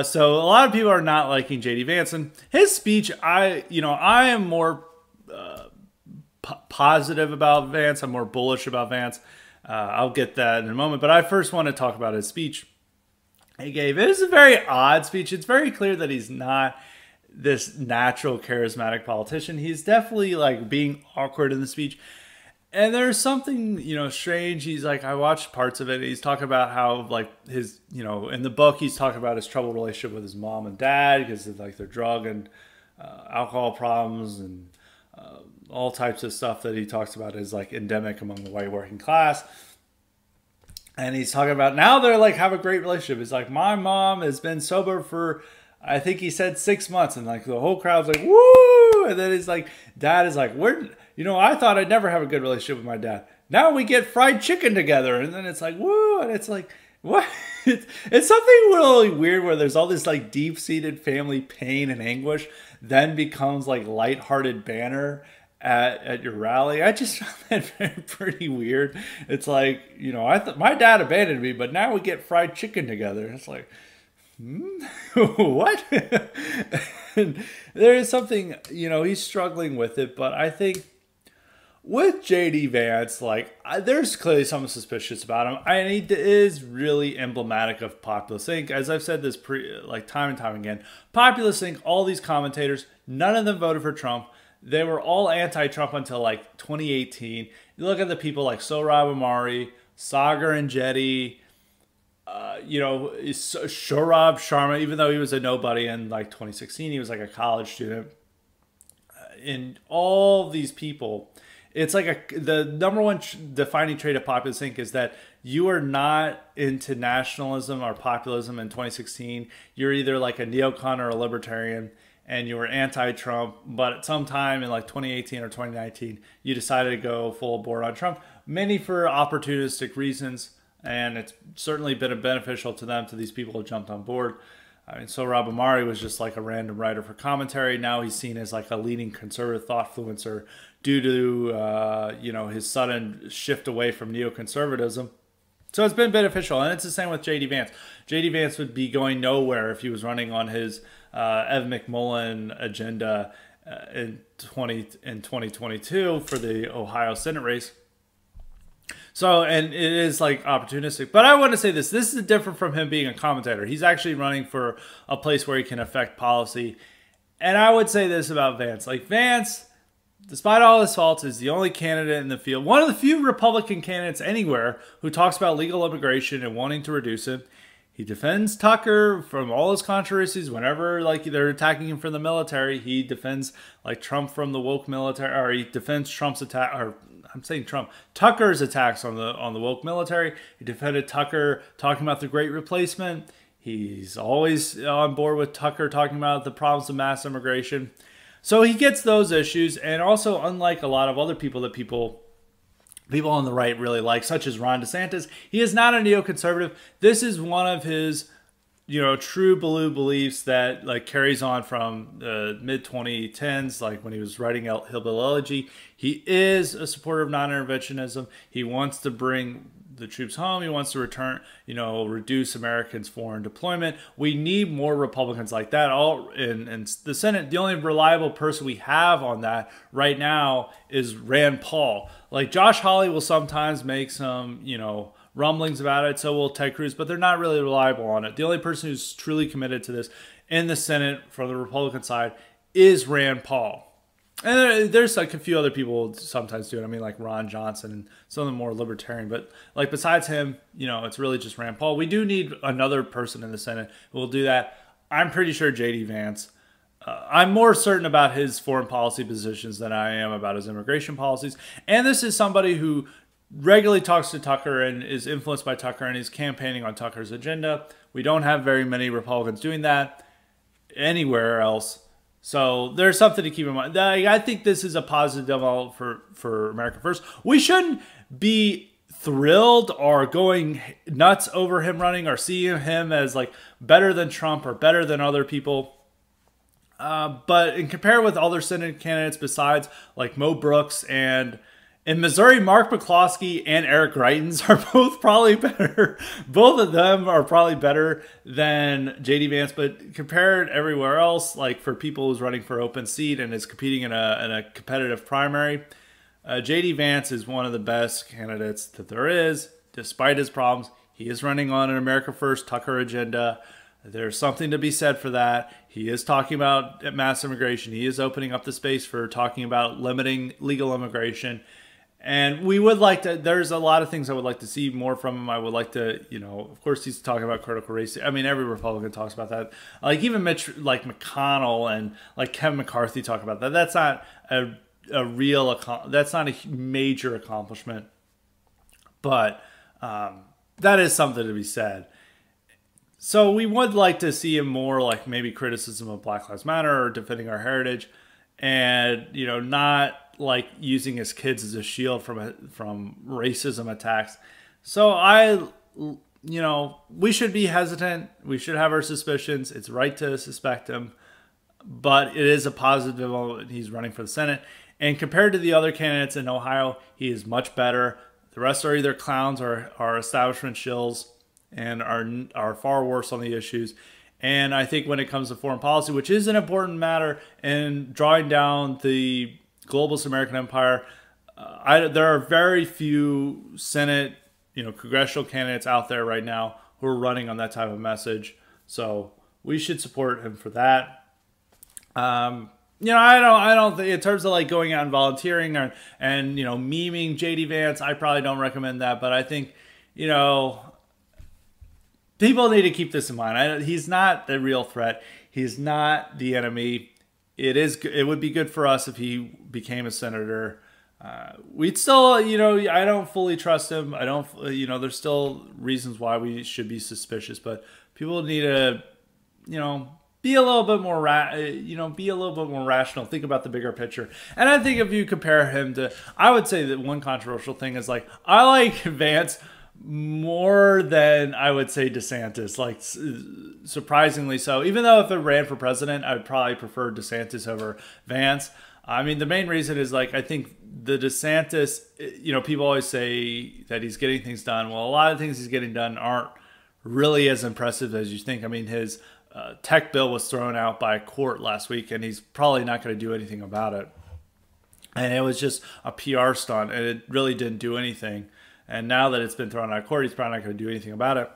So a lot of people are not liking J.D. Vance. And his speech, I am more positive about Vance. I'm more bullish about Vance. I'll get that in a moment. But I first want to talk about his speech he gave. It was a very odd speech. It's very clear that he's not this natural charismatic politician. He's definitely like being awkward in the speech. And there's something, strange. He's like, I watched parts of it. He's talking about how like his, in the book, he's talking about his troubled relationship with his mom and dad because of like their drug and alcohol problems and all types of stuff that he talks about is like endemic among the white working class. And he's talking about now they're like have a great relationship. It's like my mom has been sober for I think he said 6 months, and like the whole crowd's like, woo! And then he's like, Dad is like, I thought I'd never have a good relationship with my dad. Now we get fried chicken together. And then it's like, woo! And it's like, what? It's something really weird where there's all this like deep-seated family pain and anguish, then becomes like lighthearted banner at your rally. I just found that pretty weird. It's like, I thought my dad abandoned me, but now we get fried chicken together. It's like, what? And there is something, he's struggling with it, but I think with JD Vance, there's clearly something suspicious about him. And he is really emblematic of Populist Inc. As I've said this time and time again, Populist Inc., all these commentators, none of them voted for Trump. They were all anti-Trump until 2018. You look at the people like Sohrab Ahmari, Sagar and Jetty, Shorab Sharma, even though he was a nobody in 2016, he was a college student. And all these people, it's the number one defining trait of Populist Inc. is that you are not into nationalism or populism in 2016. You're either a neocon or a libertarian, and you were anti-Trump, but at some time in 2018 or 2019, you decided to go full bore on Trump, many for opportunistic reasons, and it's certainly been beneficial to them, to these people who jumped on board. I mean, Sohrab Ahmari was just a random writer for commentary. Now he's seen as a leading conservative thoughtfluencer due to, his sudden shift away from neoconservatism. So it's been beneficial, and it's the same with JD Vance. JD Vance would be going nowhere if he was running on his Ev McMullen agenda in 2022 for the Ohio Senate race. So, and it is opportunistic. But I want to say this is different from him being a commentator. He's actually running for a place where he can affect policy. And I would say this about Vance. Vance, despite all his faults, is the only candidate in the field, one of the few Republican candidates anywhere who talks about legal immigration and wanting to reduce it. He defends Tucker from all his controversies whenever they're attacking him from the military. He defends Trump from the woke military, or he defends Trump's attack, or I'm saying Tucker's attacks on the woke military. He defended Tucker talking about the Great Replacement. He's always on board with Tucker talking about the problems of mass immigration. So he gets those issues, and also unlike a lot of other people that people on the right really like, such as Ron DeSantis, he is not a neoconservative. This is one of his, true blue beliefs that carries on from the mid 2010s, when he was writing Hillbilly Elegy. He is a supporter of non-interventionism. He wants to bring the troops home. He wants to return, reduce Americans' foreign deployment. We need more Republicans like that. All in the Senate, the only reliable person we have on that right now is Rand Paul. Josh Hawley will sometimes make some, rumblings about it. So will Ted Cruz, but they're not really reliable on it. The only person who's truly committed to this in the Senate from the Republican side is Rand Paul. And there's a few other people sometimes do it. I mean, Ron Johnson and some of them more libertarian. But besides him, it's really just Rand Paul. We do need another person in the Senate who will do that. I'm pretty sure JD Vance. I'm more certain about his foreign policy positions than I am about his immigration policies. And this is somebody who regularly talks to Tucker and is influenced by Tucker and is campaigning on Tucker's agenda. We don't have very many Republicans doing that anywhere else. So there's something to keep in mind. I think this is a positive development for America First. We shouldn't be thrilled or going nuts over him running or seeing him as better than Trump or better than other people. But in compare with other Senate candidates besides Mo Brooks and in Missouri, Mark McCloskey and Eric Greitens are both probably better. Both of them are probably better than JD Vance, but compared everywhere else, for people who's running for open seat and is competing in a competitive primary, JD Vance is one of the best candidates that there is, despite his problems. He is running on an America First Tucker agenda. There's something to be said for that. He is talking about mass immigration. He is opening up the space for talking about limiting legal immigration. And we would like to, there's a lot of things I would like to see more from him. I would like to, of course he's talking about critical race. I mean, every Republican talks about that. Even Mitch, McConnell and Kevin McCarthy talk about that. That's not that's not a major accomplishment. But that is something to be said. So we would like to see him more like maybe criticism of Black Lives Matter or defending our heritage, and not like using his kids as a shield from racism attacks. So we should be hesitant. We should have our suspicions. It's right to suspect him, but it is a positive development. He's running for the Senate, and compared to the other candidates in Ohio, he is much better. The rest are either clowns or are establishment shills, and are far worse on the issues. And I think when it comes to foreign policy, which is an important matter in drawing down the globalist American empire, there are very few Senate, congressional candidates out there right now who are running on that type of message. So we should support him for that. I don't think in terms of like going out and volunteering and memeing JD Vance, I probably don't recommend that. But I think people need to keep this in mind. He's not the real threat. He's not the enemy. It would be good for us if he became a senator. We'd still, I don't fully trust him. I don't, there's still reasons why we should be suspicious, but people need to, be a little bit more, rational. Think about the bigger picture. And I think if you compare him to, I would say that one controversial thing is like, I like Vance more than I would say DeSantis, like surprisingly so. Even though if it ran for president, I would probably prefer DeSantis over Vance. I mean, the main reason is like, I think the DeSantis, people always say that he's getting things done. Well, a lot of things he's getting done aren't really as impressive as you think. I mean, his tech bill was thrown out by a court last week, and he's probably not going to do anything about it. And it was just a PR stunt, and it really didn't do anything. And now that it's been thrown out of court, he's probably not going to do anything about it.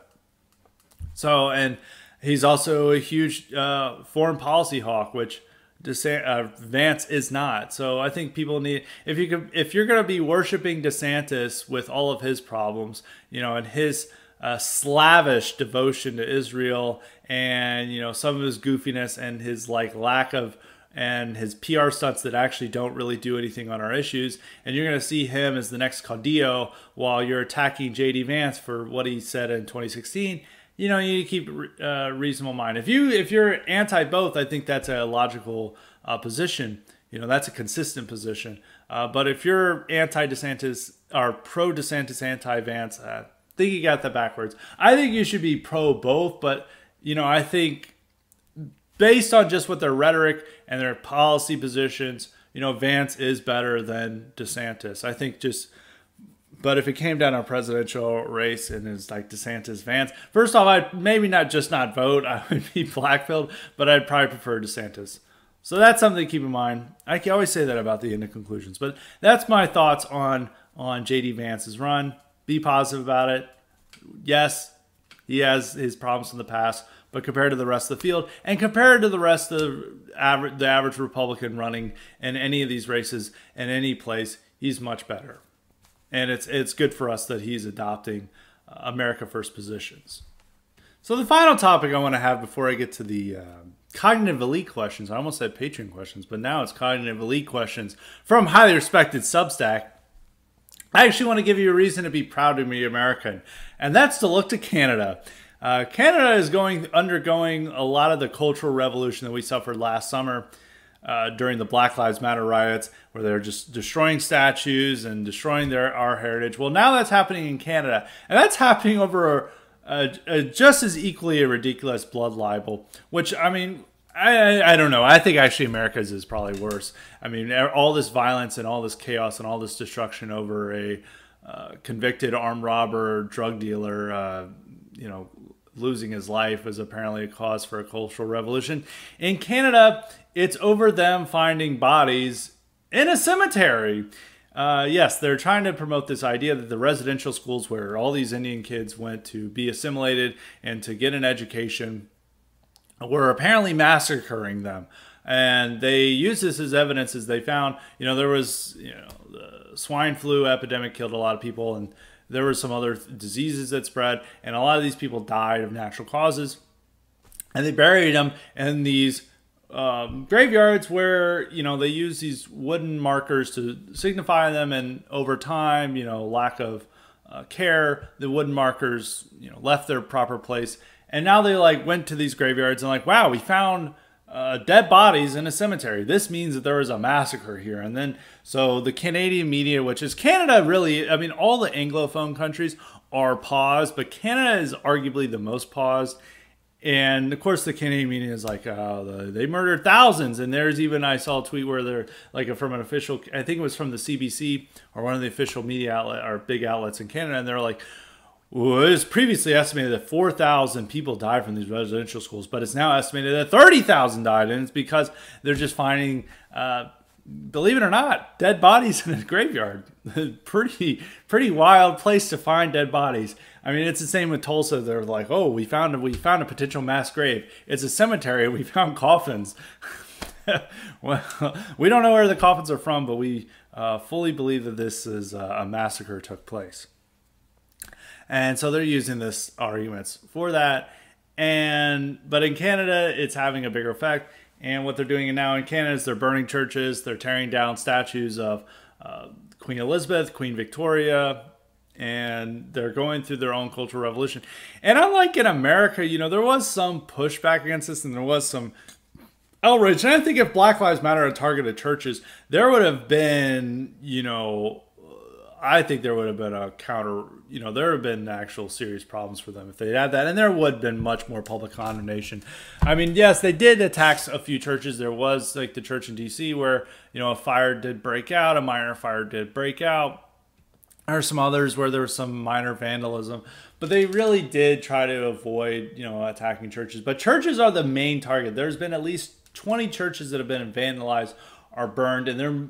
So, and he's also a huge foreign policy hawk, which Vance is not. So I think people need, if you're going to be worshiping DeSantis with all of his problems, and his slavish devotion to Israel, and some of his goofiness and his like lack of, and his PR stunts that actually don't really do anything on our issues, and you're going to see him as the next Caudillo while you're attacking JD Vance for what he said in 2016. You need to keep reasonable mind. If you're anti both, I think that's a logical position. That's a consistent position. But if you're anti DeSantis or pro DeSantis, anti Vance, I think you got that backwards. I think you should be pro both, but I think based on just what their rhetoric and their policy positions, Vance is better than DeSantis. I think but if it came down to a presidential race and it's like DeSantis, Vance, first off, I'd maybe not vote. I would be blackpilled, but I'd probably prefer DeSantis. So that's something to keep in mind. I can always say that about the end of conclusions, but that's my thoughts on JD Vance's run. Be positive about it. Yes, he has his problems in the past, but compared to the rest of the field and compared to the rest of the average Republican running in any of these races in any place, he's much better. And it's good for us that he's adopting America First positions. So the final topic I want to have before I get to the cognitive elite questions, I almost said Patreon questions, but now it's cognitive elite questions from highly respected Substack. I actually want to give you a reason to be proud to be American, and that's to look to Canada. Canada is undergoing a lot of the cultural revolution that we suffered last summer during the Black Lives Matter riots, where they're just destroying statues and destroying our heritage. Well, now that's happening in Canada, and that's happening over just as equally a ridiculous blood libel, which, I mean, I don't know. I think actually America's is probably worse. I mean, all this violence and all this chaos and all this destruction over a convicted armed robber, drug dealer, losing his life is apparently a cause for a cultural revolution. In Canada, it's over them finding bodies in a cemetery. Yes, they're trying to promote this idea that the residential schools where all these Indian kids went to be assimilated and to get an education were apparently massacring them. And they use this as evidence as they found, there was, the swine flu epidemic killed a lot of people, and there were some other diseases that spread, and a lot of these people died of natural causes. And they buried them in these graveyards where, they use these wooden markers to signify them, and over time, lack of care, the wooden markers, left their proper place, And now they like went to these graveyards and like, wow, we found dead bodies in a cemetery. This means that there was a massacre here. And then, so the Canadian media, which is Canada really, I mean, all the Anglophone countries are paused, but Canada is arguably the most paused. And of course, the Canadian media is like, they murdered thousands. And there's even, I saw a tweet where they're like from an official, I think it was from the CBC or one of the official media outlet or big outlets in Canada. And they're like, well, it was previously estimated that 4,000 people died from these residential schools, but it's now estimated that 30,000 died. And it's because they're just finding, believe it or not, dead bodies in a graveyard. pretty wild place to find dead bodies. I mean, it's the same with Tulsa. They're like, oh, we found a potential mass grave. It's a cemetery. We found coffins. Well, we don't know where the coffins are from, but we fully believe that this is a massacre took place. And so they're using this arguments for that. But in Canada, it's having a bigger effect. And what they're doing now in Canada is they're burning churches. They're tearing down statues of Queen Elizabeth, Queen Victoria, and they're going through their own cultural revolution. And unlike in America, you know, there was some pushback against this and there was some outrage. And I think if Black Lives Matter had targeted churches, there would have been, you know, I think there would have been a counter, you know, there would have been actual serious problems for them if they had that. And there would have been much more public condemnation. I mean, yes, they did attack a few churches. There was like the church in DC where, you know, a fire did break out, a minor fire did break out. There are some others where there was some minor vandalism, but they really did try to avoid, you know, attacking churches. But churches are the main target. There's been at least 20 churches that have been vandalized or burned, and there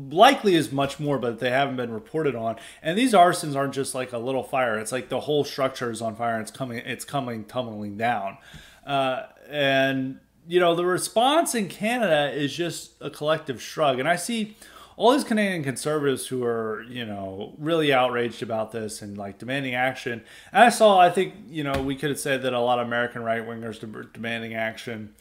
likely is much more, but they haven't been reported on. And these arsons aren't just like a little fire. It's like the whole structure is on fire and it's coming tumbling down. And, you know, the response in Canada is just a collective shrug. And I see all these Canadian conservatives who are, you know, really outraged about this and like demanding action. And I think, you know, we could have said that a lot of American right-wingers were demanding action.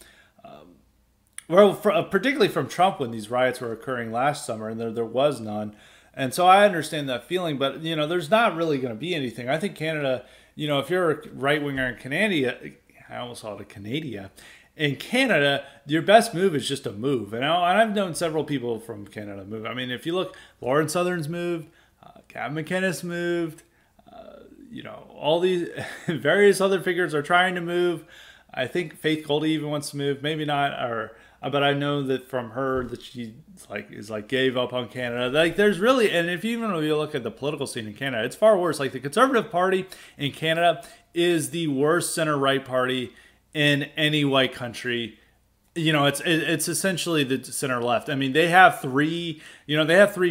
Well, particularly from Trump when these riots were occurring last summer and there was none. And so I understand that feeling, but, you know, there's not really going to be anything. I think Canada, you know, if you're a right-winger in Canada, I almost called it Canada. In Canada, your best move is just a move. And I've known several people from Canada move. I mean, if you look, Lauren Southern's moved, Gavin McInnes moved, you know, all these various other figures are trying to move. I think Faith Goldie even wants to move, maybe not, but I know that from her that she is gave up on Canada. Like there's really, and if you look at the political scene in Canada, it's far worse. Like the Conservative Party in Canada is the worst center-right party in any white country. You know, it's essentially the center-left. I mean, they have three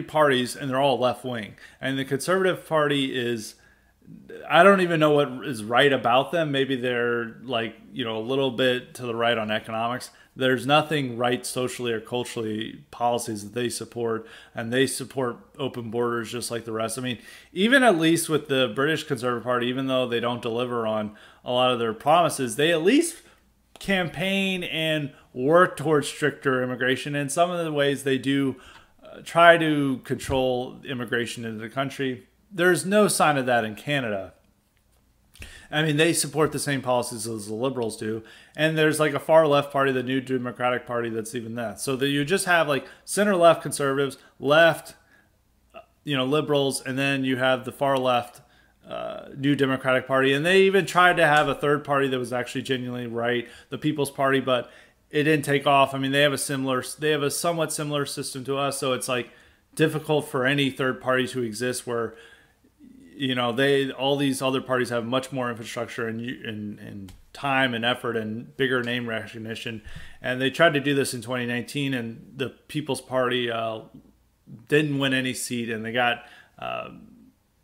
parties and they're all left-wing. And the Conservative Party is, I don't even know what is right about them. Maybe they're like, you know, a little bit to the right on economics. There's nothing right socially or culturally policies that they support, and they support open borders just like the rest. I mean, even at least with the British Conservative Party, even though they don't deliver on a lot of their promises, they at least campaign and work towards stricter immigration. And some of the ways they do try to control immigration into the country. There's no sign of that in Canada. I mean, they support the same policies as the Liberals do. And there's like a far left party, the New Democratic Party, that's even that. So that you just have like center left conservatives, left, you know, liberals, and then you have the far left New Democratic Party. And they even tried to have a third party that was actually genuinely right, the People's Party, but it didn't take off. I mean, they have a somewhat similar system to us. So it's like difficult for any third party to exist where, you know, all these other parties have much more infrastructure and time and effort and bigger name recognition. And they tried to do this in 2019, and the People's Party didn't win any seat, and they got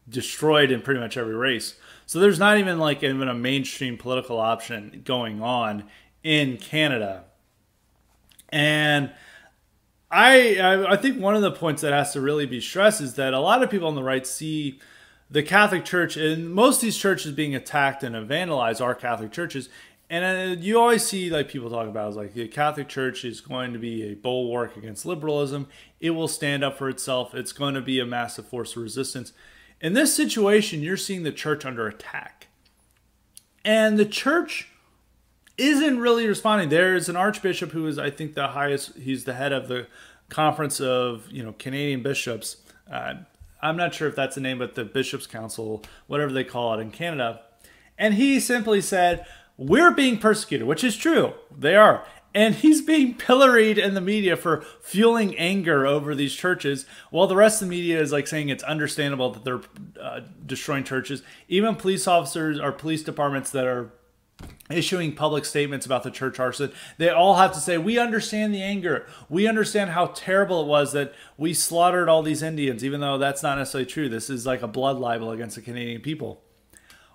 destroyed in pretty much every race. So there's not even like even a mainstream political option going on in Canada. And I think one of the points that has to really be stressed is that a lot of people on the right see the Catholic Church, and most of these churches being attacked and vandalized are Catholic churches. And you always see like people talk about is like the Catholic Church is going to be a bulwark against liberalism. It will stand up for itself. It's going to be a massive force of resistance. In this situation, you're seeing the church under attack. And the church isn't really responding. There's an archbishop who is, I think, the highest. He's the head of the conference of Canadian bishops. I'm not sure if that's the name, but the Bishops' Council, whatever they call it in Canada. And he simply said, we're being persecuted, which is true. They are. And he's being pilloried in the media for fueling anger over these churches, while the rest of the media is like saying it's understandable that they're destroying churches. Even police officers or police departments that are issuing public statements about the church arson, they all have to say, we understand the anger. We understand how terrible it was that we slaughtered all these Indians, even though that's not necessarily true. This is like a blood libel against the Canadian people.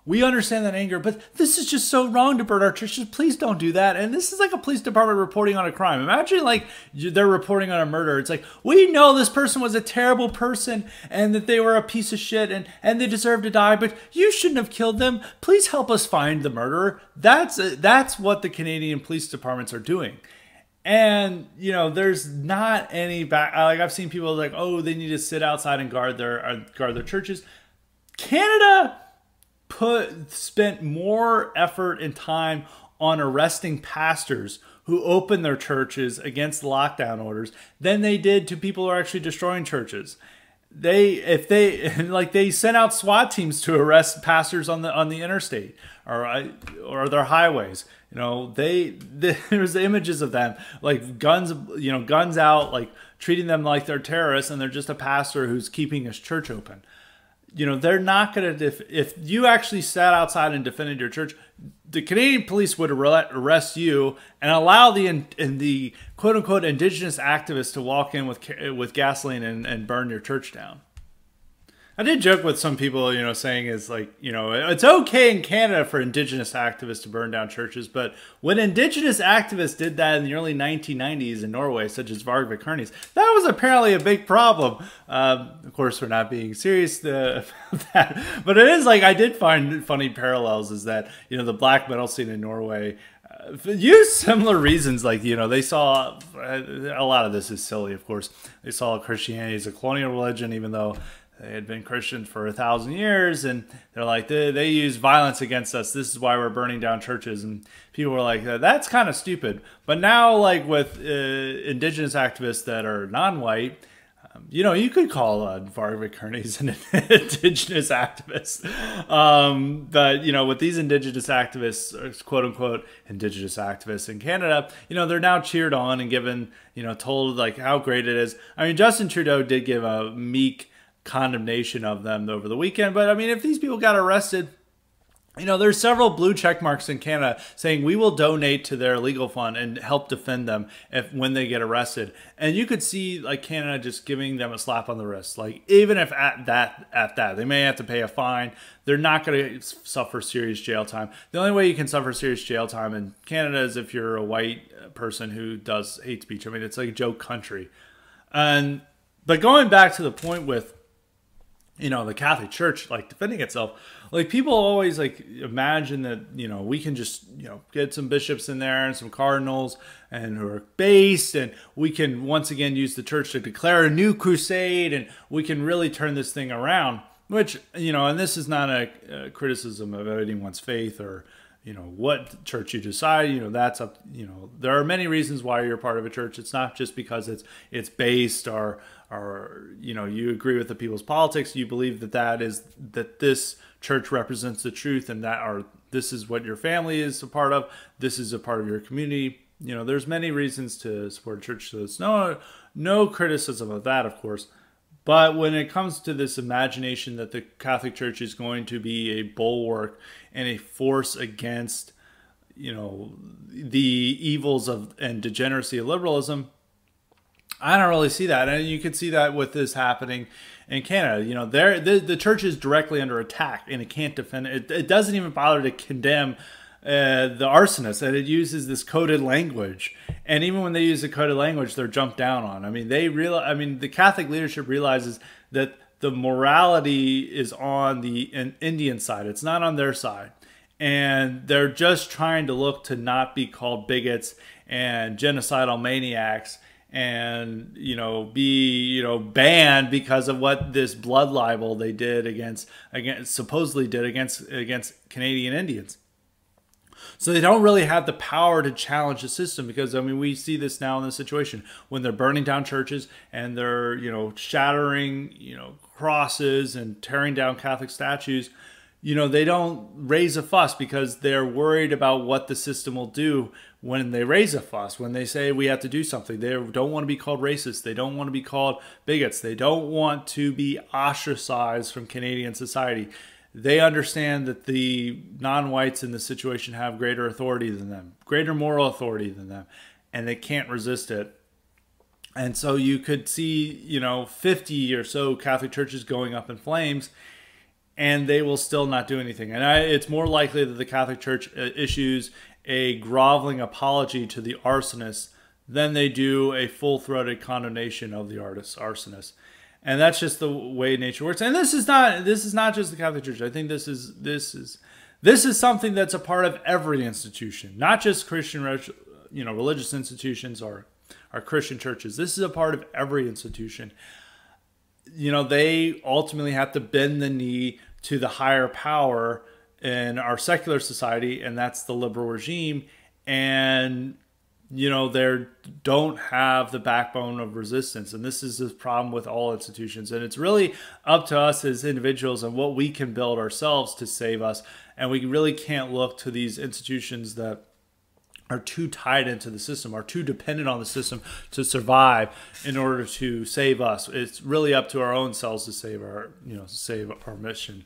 We understand that anger, but this is just so wrong to burn our churches. Please don't do that. And this is like a police department reporting on a crime. Imagine like they're reporting on a murder. It's like, we know this person was a terrible person and that they were a piece of shit and they deserve to die, but you shouldn't have killed them. Please help us find the murderer. That's what the Canadian police departments are doing. And, there's not any back. Like I've seen people like, oh, they need to sit outside and guard their churches. Canada spent more effort and time on arresting pastors who opened their churches against lockdown orders than they did to people who are actually destroying churches. They sent out SWAT teams to arrest pastors on the interstate or their highways. There's images of them like guns out, like treating them like they're terrorists, and they're just a pastor who's keeping his church open. They're not going to, if you actually sat outside and defended your church, the Canadian police would arrest you and allow the quote unquote indigenous activists to walk in with gasoline and burn your church down. I did joke with some people, saying is like, it's okay in Canada for indigenous activists to burn down churches, but when indigenous activists did that in the early 1990s in Norway, such as Varg Vikernes, that was apparently a big problem. Of course, we're not being serious about that, but it is like, I did find funny parallels is that, the black metal scene in Norway used similar reasons. Like, they saw, a lot of this is silly, of course. They saw Christianity as a colonial religion, even though they had been Christians for 1,000 years, and they're like, they use violence against us. This is why we're burning down churches. And people were like, that's kind of stupid. But now, like with indigenous activists that are non-white, you could call Varg Vikernes an indigenous activist. But, with these indigenous activists, quote unquote, indigenous activists in Canada, they're now cheered on and given, told like how great it is. I mean, Justin Trudeau did give a meek condemnation of them over the weekend, but I mean, if these people got arrested, there's several blue check marks in Canada saying we will donate to their legal fund and help defend them when they get arrested. And you could see like Canada just giving them a slap on the wrist. Like, even if at that they may have to pay a fine, they're not going to suffer serious jail time. The only way you can suffer serious jail time in Canada is if you're a white person who does hate speech. I mean, it's like a joke country. But going back to the point with the Catholic Church, like, defending itself, like, people always, like, imagine that, we can just, get some bishops in there and some cardinals and who are based, and we can once again use the church to declare a new crusade, and we can really turn this thing around, which, and this is not a criticism of anyone's faith or, what church you decide, that's up, there are many reasons why you're part of a church. It's not just because it's based or you agree with the people's politics. You believe that this church represents the truth, and this is what your family is a part of. This is a part of your community. There's many reasons to support a church. So there's no criticism of that, of course. But when it comes to this imagination that the Catholic Church is going to be a bulwark and a force against, the evils and degeneracy of liberalism, I don't really see that. And you can see that with this happening in Canada. The church is directly under attack, and it can't defend it. It doesn't even bother to condemn the arsonists, and it uses this coded language. And even when they use the coded language, they're jumped down on. I mean, the Catholic leadership realizes that the morality is on the Indian side. It's not on their side. And they're just trying to look to not be called bigots and genocidal maniacs and, be, banned because of what this blood libel they did supposedly did against Canadian Indians. So they don't really have the power to challenge the system because, I mean, we see this now in this situation when they're burning down churches and they're, shattering, crosses and tearing down Catholic statues. They don't raise a fuss because they're worried about what the system will do when they raise a fuss, when they say we have to do something. They don't want to be called racist. They don't want to be called bigots. They don't want to be ostracized from Canadian society. They understand that the non-whites in this situation have greater authority than them, greater moral authority than them, and they can't resist it. And so you could see, 50 or so Catholic churches going up in flames, and they will still not do anything. And it's more likely that the Catholic Church issues a groveling apology to the arsonists than they do a full-throated condemnation of the arsonists. And that's just the way nature works. And this is not just the Catholic Church. I think this is something that's a part of every institution, not just Christian, religious institutions or Christian churches. This is a part of every institution. They ultimately have to bend the knee to the higher power in our secular society, and that's the liberal regime. And they don't have the backbone of resistance. And this is the problem with all institutions. And it's really up to us as individuals and what we can build ourselves to save us. And we really can't look to these institutions that are too tied into the system, are too dependent on the system to survive in order to save us. It's really up to our own selves to save save our mission,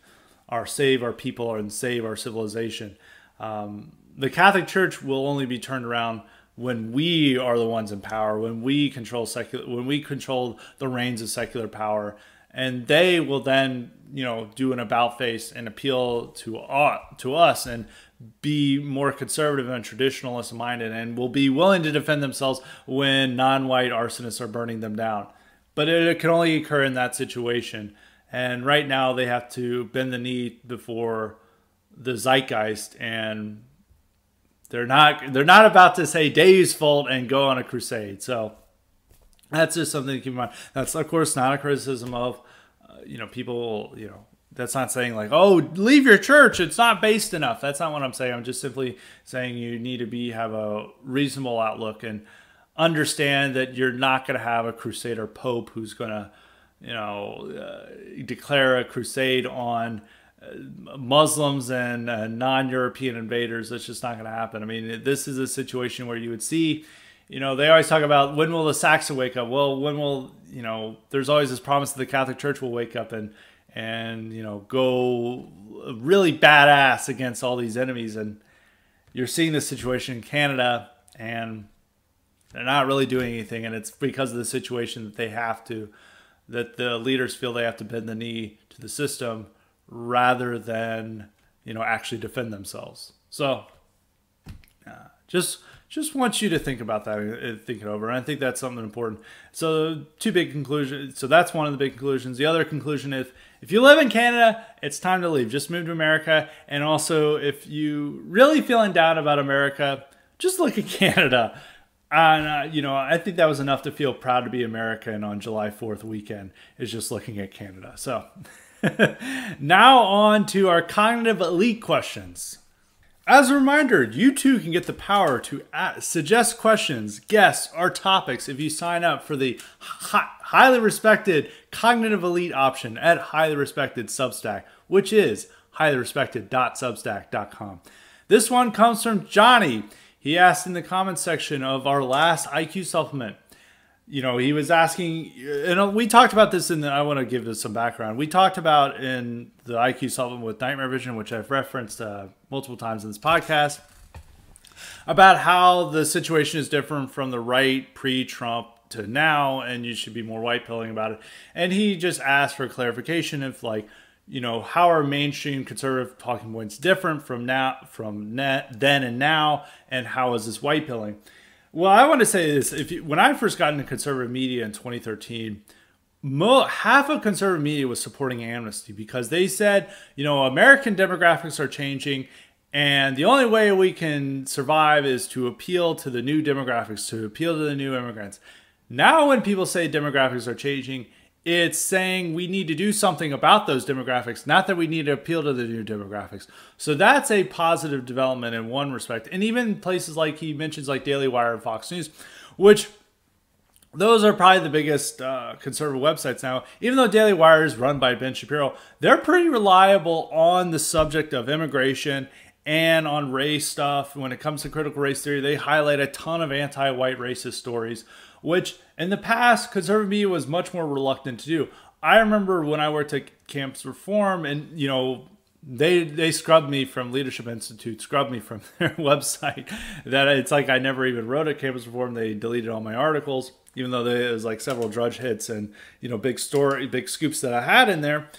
save our people, and save our civilization. The Catholic Church will only be turned around when we are the ones in power, when we control the reins of secular power, and they will then, do an about face and appeal to us and be more conservative and traditionalist minded, and will be willing to defend themselves when non-white arsonists are burning them down. But it can only occur in that situation. And right now they have to bend the knee before the zeitgeist, and they're not about to say Dave's fault and go on a crusade. So that's just something to keep in mind. That's, of course, not a criticism of, people, that's not saying like, oh, leave your church, it's not based enough. That's not what I'm saying. I'm just simply saying you need to have a reasonable outlook and understand that you're not going to have a crusader pope who's going to, declare a crusade on Muslims and non-European invaders. That's just not going to happen. I mean, this is a situation where you would see, they always talk about when will the Saxon wake up? Well, when will, there's always this promise that the Catholic Church will wake up and go really badass against all these enemies. And you're seeing this situation in Canada, and they're not really doing anything. And it's because of the situation that the leaders feel they have to bend the knee to the system rather than, actually defend themselves. So just want you to think about that and think it over. And I think that's something important. So two big conclusions. So that's one of the big conclusions. The other conclusion is, if you live in Canada, it's time to leave. Just move to America. And also, if you really feeling down about America, just look at Canada. And, I think that was enough to feel proud to be American on July 4th weekend, is just looking at Canada. So now on to our cognitive elite questions. As a reminder, you too can get the power to suggest questions, guests, or topics if you sign up for the highly respected cognitive elite option at Highly Respected Substack, which is highlyrespected.substack.com. This one comes from Johnny. He asked in the comments section of our last IQ supplement. He was asking, and we talked about this I want to give this some background. We talked about in the IQ supplement with Nightmare Vision, which I've referenced multiple times in this podcast, about how the situation is different from the right pre-Trump to now, and you should be more white pilling about it. And he just asked for clarification of how are mainstream conservative talking points different from then and now, and how is this white pilling? Well, I want to say this. When I first got into conservative media in 2013, half of conservative media was supporting amnesty because they said, American demographics are changing, and the only way we can survive is to appeal to the new demographics, to appeal to the new immigrants. Now when people say demographics are changing, it's saying we need to do something about those demographics, not that we need to appeal to the new demographics. So that's a positive development in one respect. And even places like he mentions like Daily Wire and Fox News, which those are probably the biggest conservative websites now. Even though Daily Wire is run by Ben Shapiro, they're pretty reliable on the subject of immigration and on race stuff. When it comes to critical race theory, they highlight a ton of anti-white racist stories, which in the past, conservative media was much more reluctant to do. I remember when I worked at Campus Reform, and you know, they scrubbed me from Leadership Institute, scrubbed me from their website. That it's like I never even wrote at Campus Reform. They deleted all my articles, even though there was like several Drudge hits and big scoops that I had in there.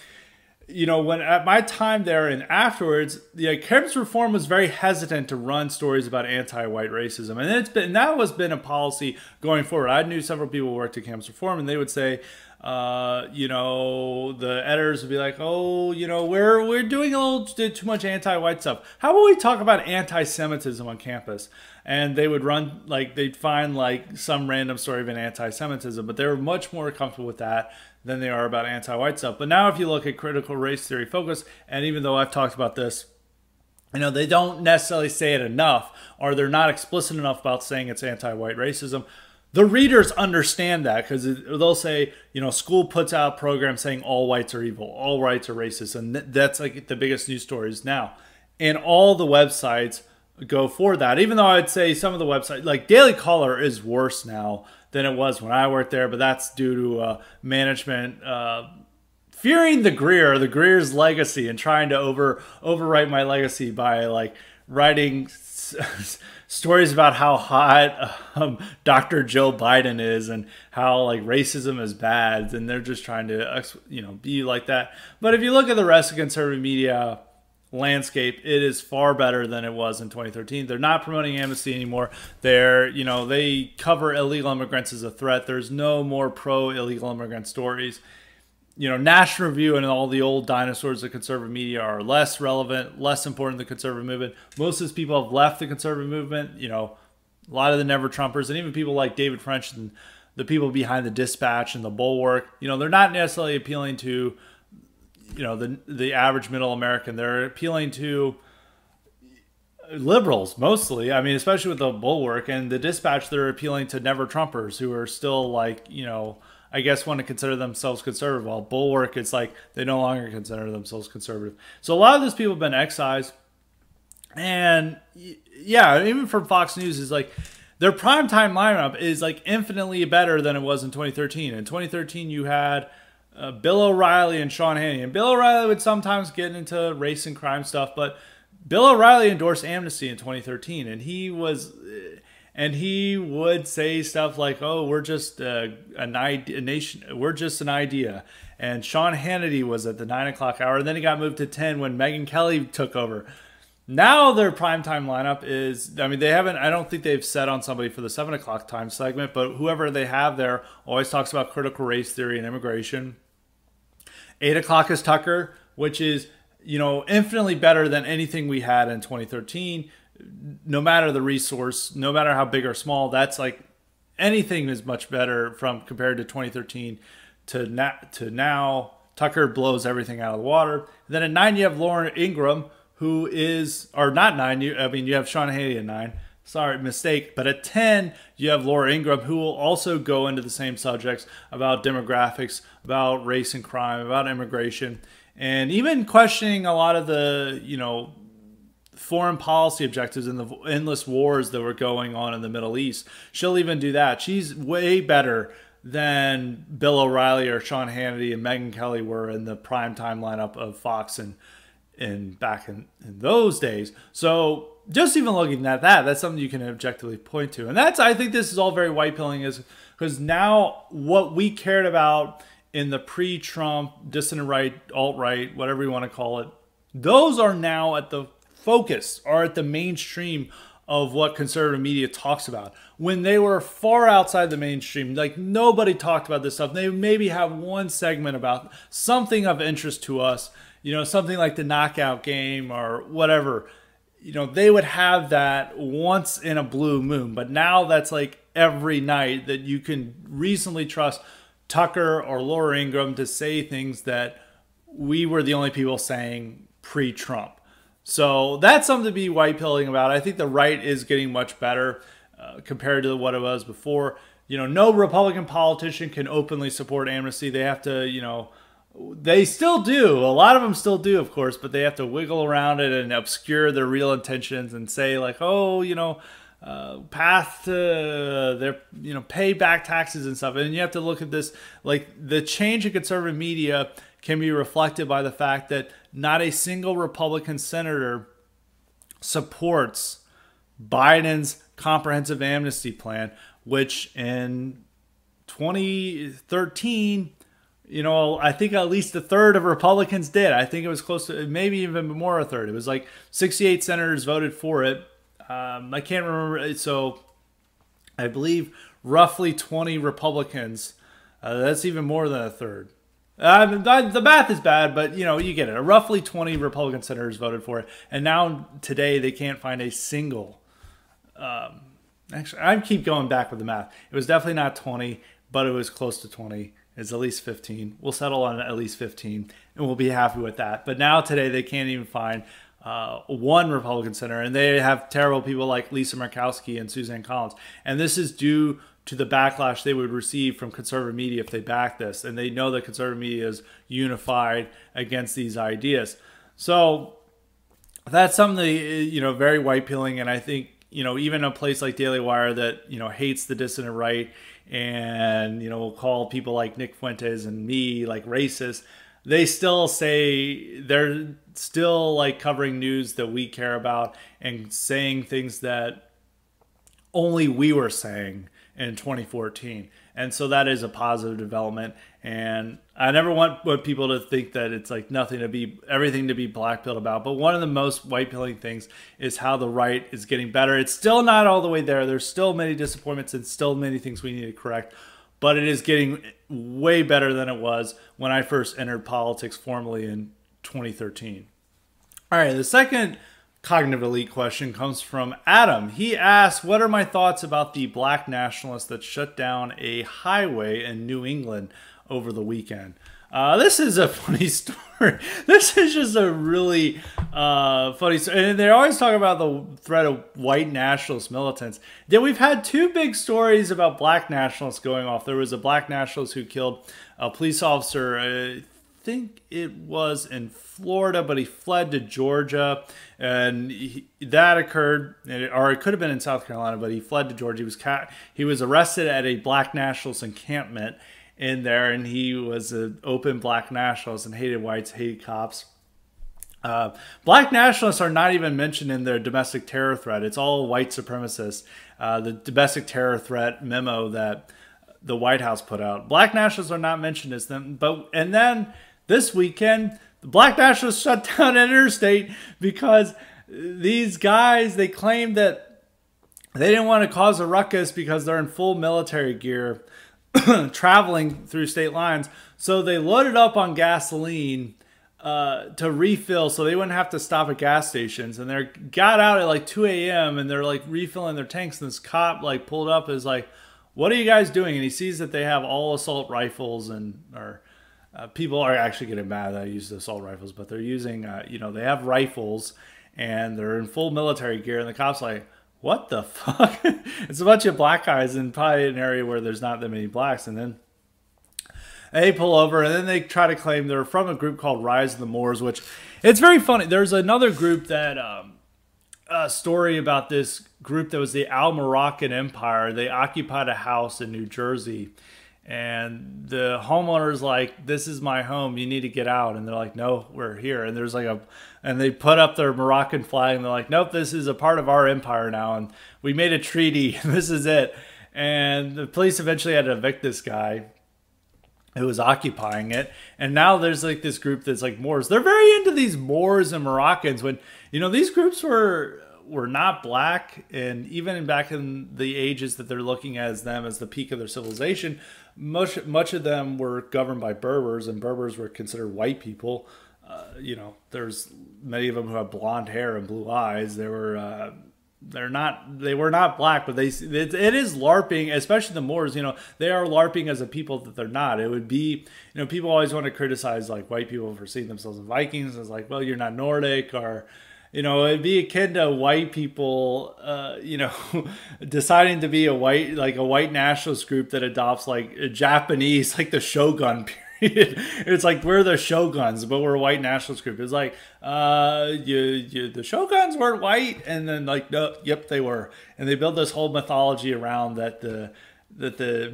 When at my time there and afterwards, Campus Reform was very hesitant to run stories about anti-white racism, and that has been a policy going forward. I knew several people who worked at Campus Reform, and they would say, the editors would be like, oh, we're doing a little too much anti-white stuff. How about we talk about anti-Semitism on campus? And they would run, they'd find some random story of an anti-Semitism, but they were much more comfortable with that than they are about anti-white stuff. But now if you look at critical race theory focus, and even though I've talked about this, they don't necessarily say it enough, or they're not explicit enough about saying it's anti-white racism. The readers understand that because they'll say, school puts out programs saying all whites are evil, all whites are racist. And that's like the biggest news stories now. And all the websites go for that. Even though I'd say some of the websites, like Daily Caller is worse now than it was when I worked there. But that's due to management fearing the Greer's legacy and trying to overwrite my legacy by writing stories about how hot Dr. Joe Biden is and how racism is bad, and they're just trying to be like that. But if you look at the rest of conservative media landscape, it is far better than it was in 2013. They're not promoting amnesty anymore. They cover illegal immigrants as a threat. There's no more pro illegal immigrant stories. National Review and all the old dinosaurs of conservative media are less relevant, less important to the conservative movement. Most of these people have left the conservative movement. A lot of the Never Trumpers, and even people like David French and the people behind the Dispatch and the Bulwark, they're not necessarily appealing to, the average middle American. They're appealing to liberals mostly. I mean, especially with the Bulwark and the Dispatch, they're appealing to Never Trumpers who are still I guess want to consider themselves conservative. While Bulwark, it's they no longer consider themselves conservative. So a lot of those people have been excised. And yeah, even from Fox News is their primetime lineup is infinitely better than it was in 2013. In 2013, you had Bill O'Reilly and Sean Hannity. And Bill O'Reilly would sometimes get into race and crime stuff, but Bill O'Reilly endorsed amnesty in 2013, and he would say stuff like, "Oh, we're just an idea." And Sean Hannity was at the 9 o'clock hour, and then he got moved to 10 when Megyn Kelly took over. Now their primetime lineup is, I don't think they've set on somebody for the 7 o'clock time segment, but whoever they have there always talks about critical race theory and immigration. 8 o'clock is Tucker, which is, infinitely better than anything we had in 2013. No matter the resource, no matter how big or small, that's anything is much better compared to 2013 to now. Tucker blows everything out of the water. And then at 9, you have Laura Ingraham, who is, or not 9, you have Sean Hannity at 9. Sorry, mistake. But at 10, you have Laura Ingraham, who will also go into the same subjects about demographics, about race and crime, about immigration, and even questioning a lot of the, foreign policy objectives and the endless wars that were going on in the Middle East. She'll even do that. She's way better than Bill O'Reilly or Sean Hannity and Megyn Kelly were in the primetime lineup of Fox and back in those days. So just even looking at that's something you can objectively point to. And I think this is all very white pilling, is because now what we cared about in the pre-Trump, dissident right, alt-right, whatever you want to call it, those are now at the focus, are at the mainstream of what conservative media talks about. When they were far outside the mainstream, nobody talked about this stuff. They maybe have one segment about something of interest to us, something like the knockout game or whatever. They would have that once in a blue moon, but now that's every night that you can reasonably trust Tucker or Laura Ingraham to say things that we were the only people saying pre-Trump. So that's something to be white pilling about. I think the right is getting much better compared to what it was before. You know, no Republican politician can openly support amnesty. They have to, you know, they still do. A lot of them still do, of course, but they have to wiggle around it and obscure their real intentions and say like, oh, you know, path to their, you know, pay back taxes and stuff. And you have to look at this, like the change in conservative media can be reflected by the fact that not a single Republican senator supports Biden's comprehensive amnesty plan, which in 2013, you know, I think at least a third of Republicans did. I think it was close to maybe even more a third. It was like 68 senators voted for it. I can't remember. So I believe roughly 20 Republicans. That's even more than a third. The math is bad, but you know, you get it. Roughly 20 Republican senators voted for it. And now today they can't find a single. Actually, I keep going back with the math. It was definitely not 20, but it was close to 20. It's at least 15. We'll settle on at least 15, and we'll be happy with that. But now today they can't even find one Republican senator, and they have terrible people like Lisa Murkowski and Suzanne Collins. And this is due to the backlash they would receive from conservative media if they back this. And they know that conservative media is unified against these ideas. So that's something, you know, very white pilling. And I think, you know, even a place like Daily Wire that, you know, hates the dissident right and, you know, will call people like Nick Fuentes and me like racist, they still say they're still like covering news that we care about and saying things that only we were saying in 2014. And so that is a positive development. And I never want people to think that it's like everything to be black-pilled about. But one of the most white-pilling things is how the right is getting better. It's still not all the way there. There's still many disappointments and still many things we need to correct. But it is getting way better than it was when I first entered politics formally in 2013. All right, the second cognitive elite question comes from Adam. He asks, what are my thoughts about the black nationalists that shut down a highway in New England over the weekend? This is a funny story. This is just a really funny story. And they always talk about the threat of white nationalist militants. Then we've had two big stories about black nationalists going off. There was a black nationalist who killed a police officer, I think it was in Florida, but he fled to Georgia, and that occurred, or it could have been in South Carolina, but he fled to Georgia. He was arrested at a black nationalist encampment in there, and he was an open black nationalist and hated whites, hated cops. Black nationalists are not even mentioned in their domestic terror threat. It's all white supremacists. The domestic terror threat memo that the White House put out. Black nationalists are not mentioned as them, and then this weekend, the black nationalists shut down an interstate because these guys, they claimed that they didn't want to cause a ruckus because they're in full military gear traveling through state lines. So they loaded up on gasoline to refill so they wouldn't have to stop at gas stations. And they got out at like 2 a.m. and they're like refilling their tanks. And this cop like pulled up and is like, what are you guys doing? And he sees that they have all assault rifles people are actually getting mad that I use the assault rifles, but they're using, you know, they have rifles and they're in full military gear. And the cop's like, what the fuck? It's a bunch of black guys in probably an area where there's not that many blacks. And then they pull over and then they try to claim they're from a group called Rise of the Moors, which it's very funny. There's another group that, a story about this group that was the Al Moroccan Empire. They occupied a house in New Jersey. And the homeowner's like, this is my home, you need to get out. And they're like, no, we're here. And there's like and they put up their Moroccan flag and they're like, nope, this is a part of our empire now. And we made a treaty. This is it. And the police eventually had to evict this guy who was occupying it. And now there's like this group that's like Moors. They're very into these Moors and Moroccans when, you know, these groups were not black. And even back in the ages that they're looking at as them as the peak of their civilization, much of them were governed by Berbers, and Berbers were considered white people. You know, there's many of them who have blonde hair and blue eyes. They were they were not black, but it is LARPing, especially the Moors. They are LARPing as a people that they're not. It would be, people always want to criticize like white people for seeing themselves as Vikings. It's like, well, you're not Nordic, or it'd be akin to white people, deciding to be a white nationalist group that adopts like a Japanese, like the Shogun period. It's like, we're the Shoguns, but we're a white nationalist group. It's like, the Shoguns weren't white, and then like, no, yep, they were, and they built this whole mythology around that the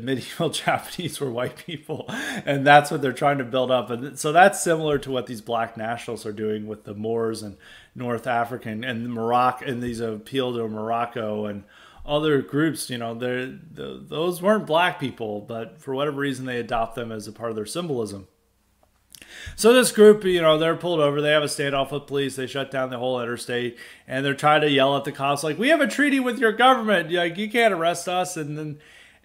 medieval Japanese were white people, and that's what they're trying to build up. And so that's similar to what these black nationalists are doing with the Moors and North African and Morocco, and these appeal to Morocco and other groups. Those weren't black people, but for whatever reason they adopt them as a part of their symbolism. So this group, they're pulled over. They have a standoff with police. They shut down the whole interstate, and they're trying to yell at the cops like, "We have a treaty with your government. Like, you can't arrest us."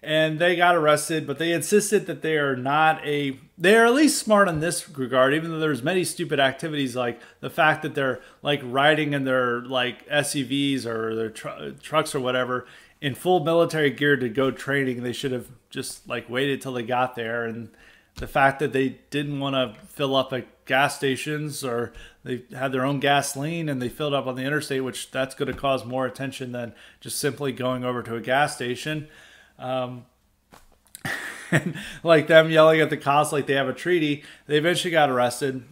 And they got arrested, but they insisted that they are at least smart in this regard, even though there's many stupid activities, like the fact that they're like riding in their like SUVs or their trucks or whatever in full military gear to go training. They should have just like waited till they got there. And the fact that they didn't want to fill up at gas stations, or they had their own gasoline and they filled up on the interstate, which that's going to cause more attention than just simply going over to a gas station. And like them yelling at the cops like they have a treaty. They eventually got arrested.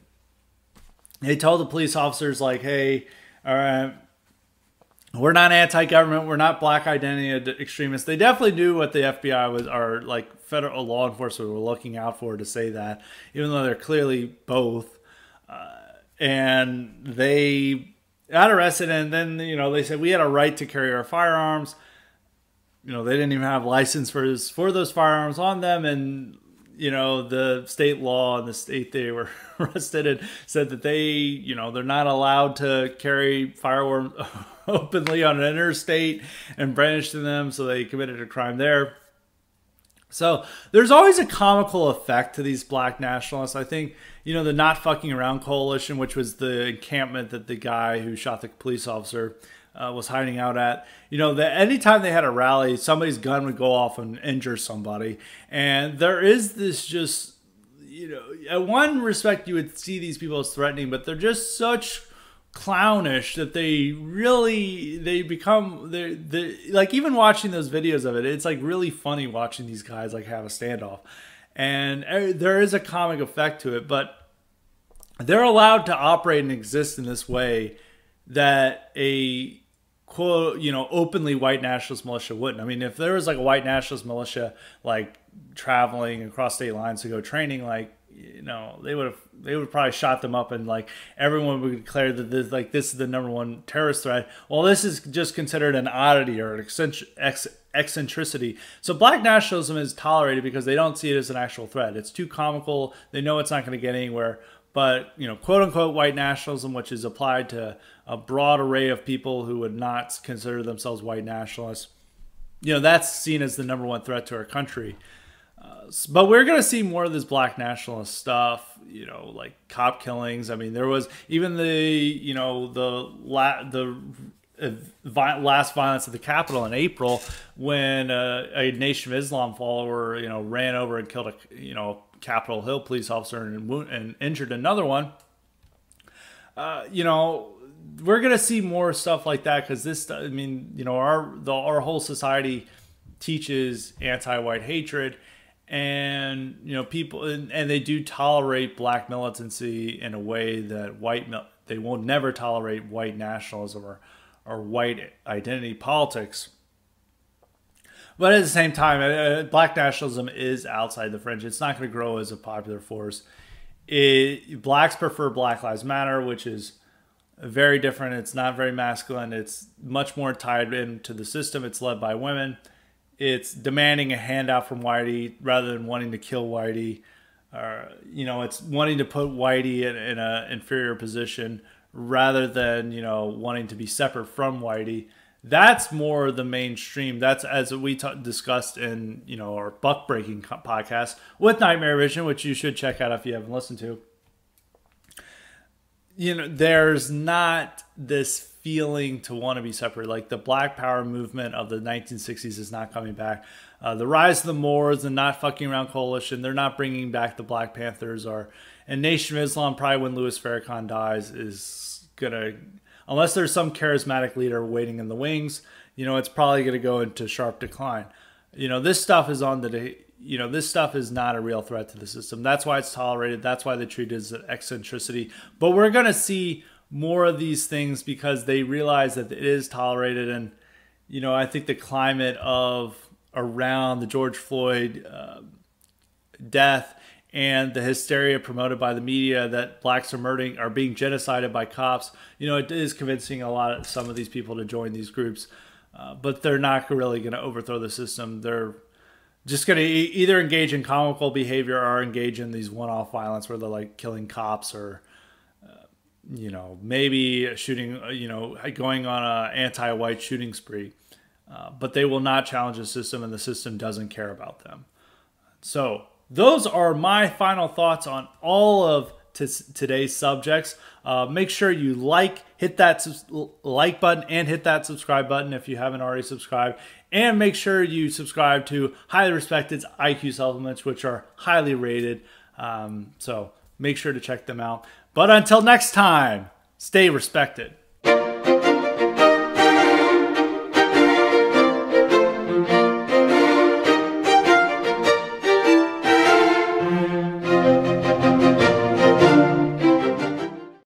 They told the police officers like, "Hey, all right, we're not anti-government. We're not black identity extremists." They definitely knew what the FBI or like federal law enforcement were looking out for to say that, even though they're clearly both. And they got arrested, and then they said we had a right to carry our firearms. They didn't even have license for those firearms on them, and the state law in the state they were arrested in said that they're not allowed to carry firearms openly on an interstate and brandish to them, so they committed a crime there. So there's always a comical effect to these black nationalists. I think the Not Fucking Around Coalition, which was the encampment that the guy who shot the police officer was hiding out at, that anytime they had a rally, somebody's gun would go off and injure somebody. And there is this just, at one respect you would see these people as threatening, but they're just such clownish that they become, like, even watching those videos of it, it's like really funny watching these guys like have a standoff. And there is a comic effect to it, but they're allowed to operate and exist in this way that a quote, openly white nationalist militia wouldn't. I mean, if there was like a white nationalist militia like traveling across state lines to go training, like, they would probably shot them up, and like everyone would declare that this is the #1 terrorist threat. Well, this is just considered an oddity or an eccentricity. So black nationalism is tolerated because they don't see it as an actual threat. It's too comical. They know it's not going to get anywhere. But, quote unquote white nationalism, which is applied to a broad array of people who would not consider themselves white nationalists, that's seen as the #1 threat to our country. But we're going to see more of this black nationalist stuff, like cop killings. I mean, there was even the last violence at the Capitol in April when a Nation of Islam follower, ran over and killed a Capitol Hill police officer and injured another one. We're going to see more stuff like that because our whole society teaches anti-white hatred. And people, and they do tolerate black militancy in a way that they will never tolerate white nationalism or white identity politics. But at the same time, black nationalism is outside the fringe. It's not going to grow as a popular force. Blacks prefer Black Lives Matter, which is very different. It's not very masculine. It's much more tied into the system. It's led by women. It's demanding a handout from Whitey rather than wanting to kill Whitey. It's wanting to put Whitey in an inferior position rather than, wanting to be separate from Whitey. That's more the mainstream. That's, as we discussed in, our Buck Breaking podcast with Nightmare Vision, which you should check out if you haven't listened to. There's not this feeling to want to be separate. Like the Black Power movement of the 1960s is not coming back. The rise of the Moors and Not Fucking Around Coalition, they're not bringing back the Black Panthers. And Nation of Islam, probably when Louis Farrakhan dies, is going to, unless there's some charismatic leader waiting in the wings, it's probably going to go into sharp decline. This stuff is this stuff is not a real threat to the system. That's why it's tolerated. That's why they treat it as an eccentricity. But we're going to see more of these things because they realize that it is tolerated. And, I think the climate around the George Floyd death and the hysteria promoted by the media that blacks are being genocided by cops, it is convincing some of these people to join these groups. But they're not really going to overthrow the system. They're just going to either engage in comical behavior or engage in these one-off violence where they're like killing cops or, maybe shooting, going on an anti-white shooting spree. But they will not challenge the system, and the system doesn't care about them. So those are my final thoughts on all of today's subjects. Make sure you hit that like button and hit that subscribe button if you haven't already subscribed. And make sure you subscribe to Highly Respected's IQ supplements, which are highly rated. So make sure to check them out. But until next time, stay respected.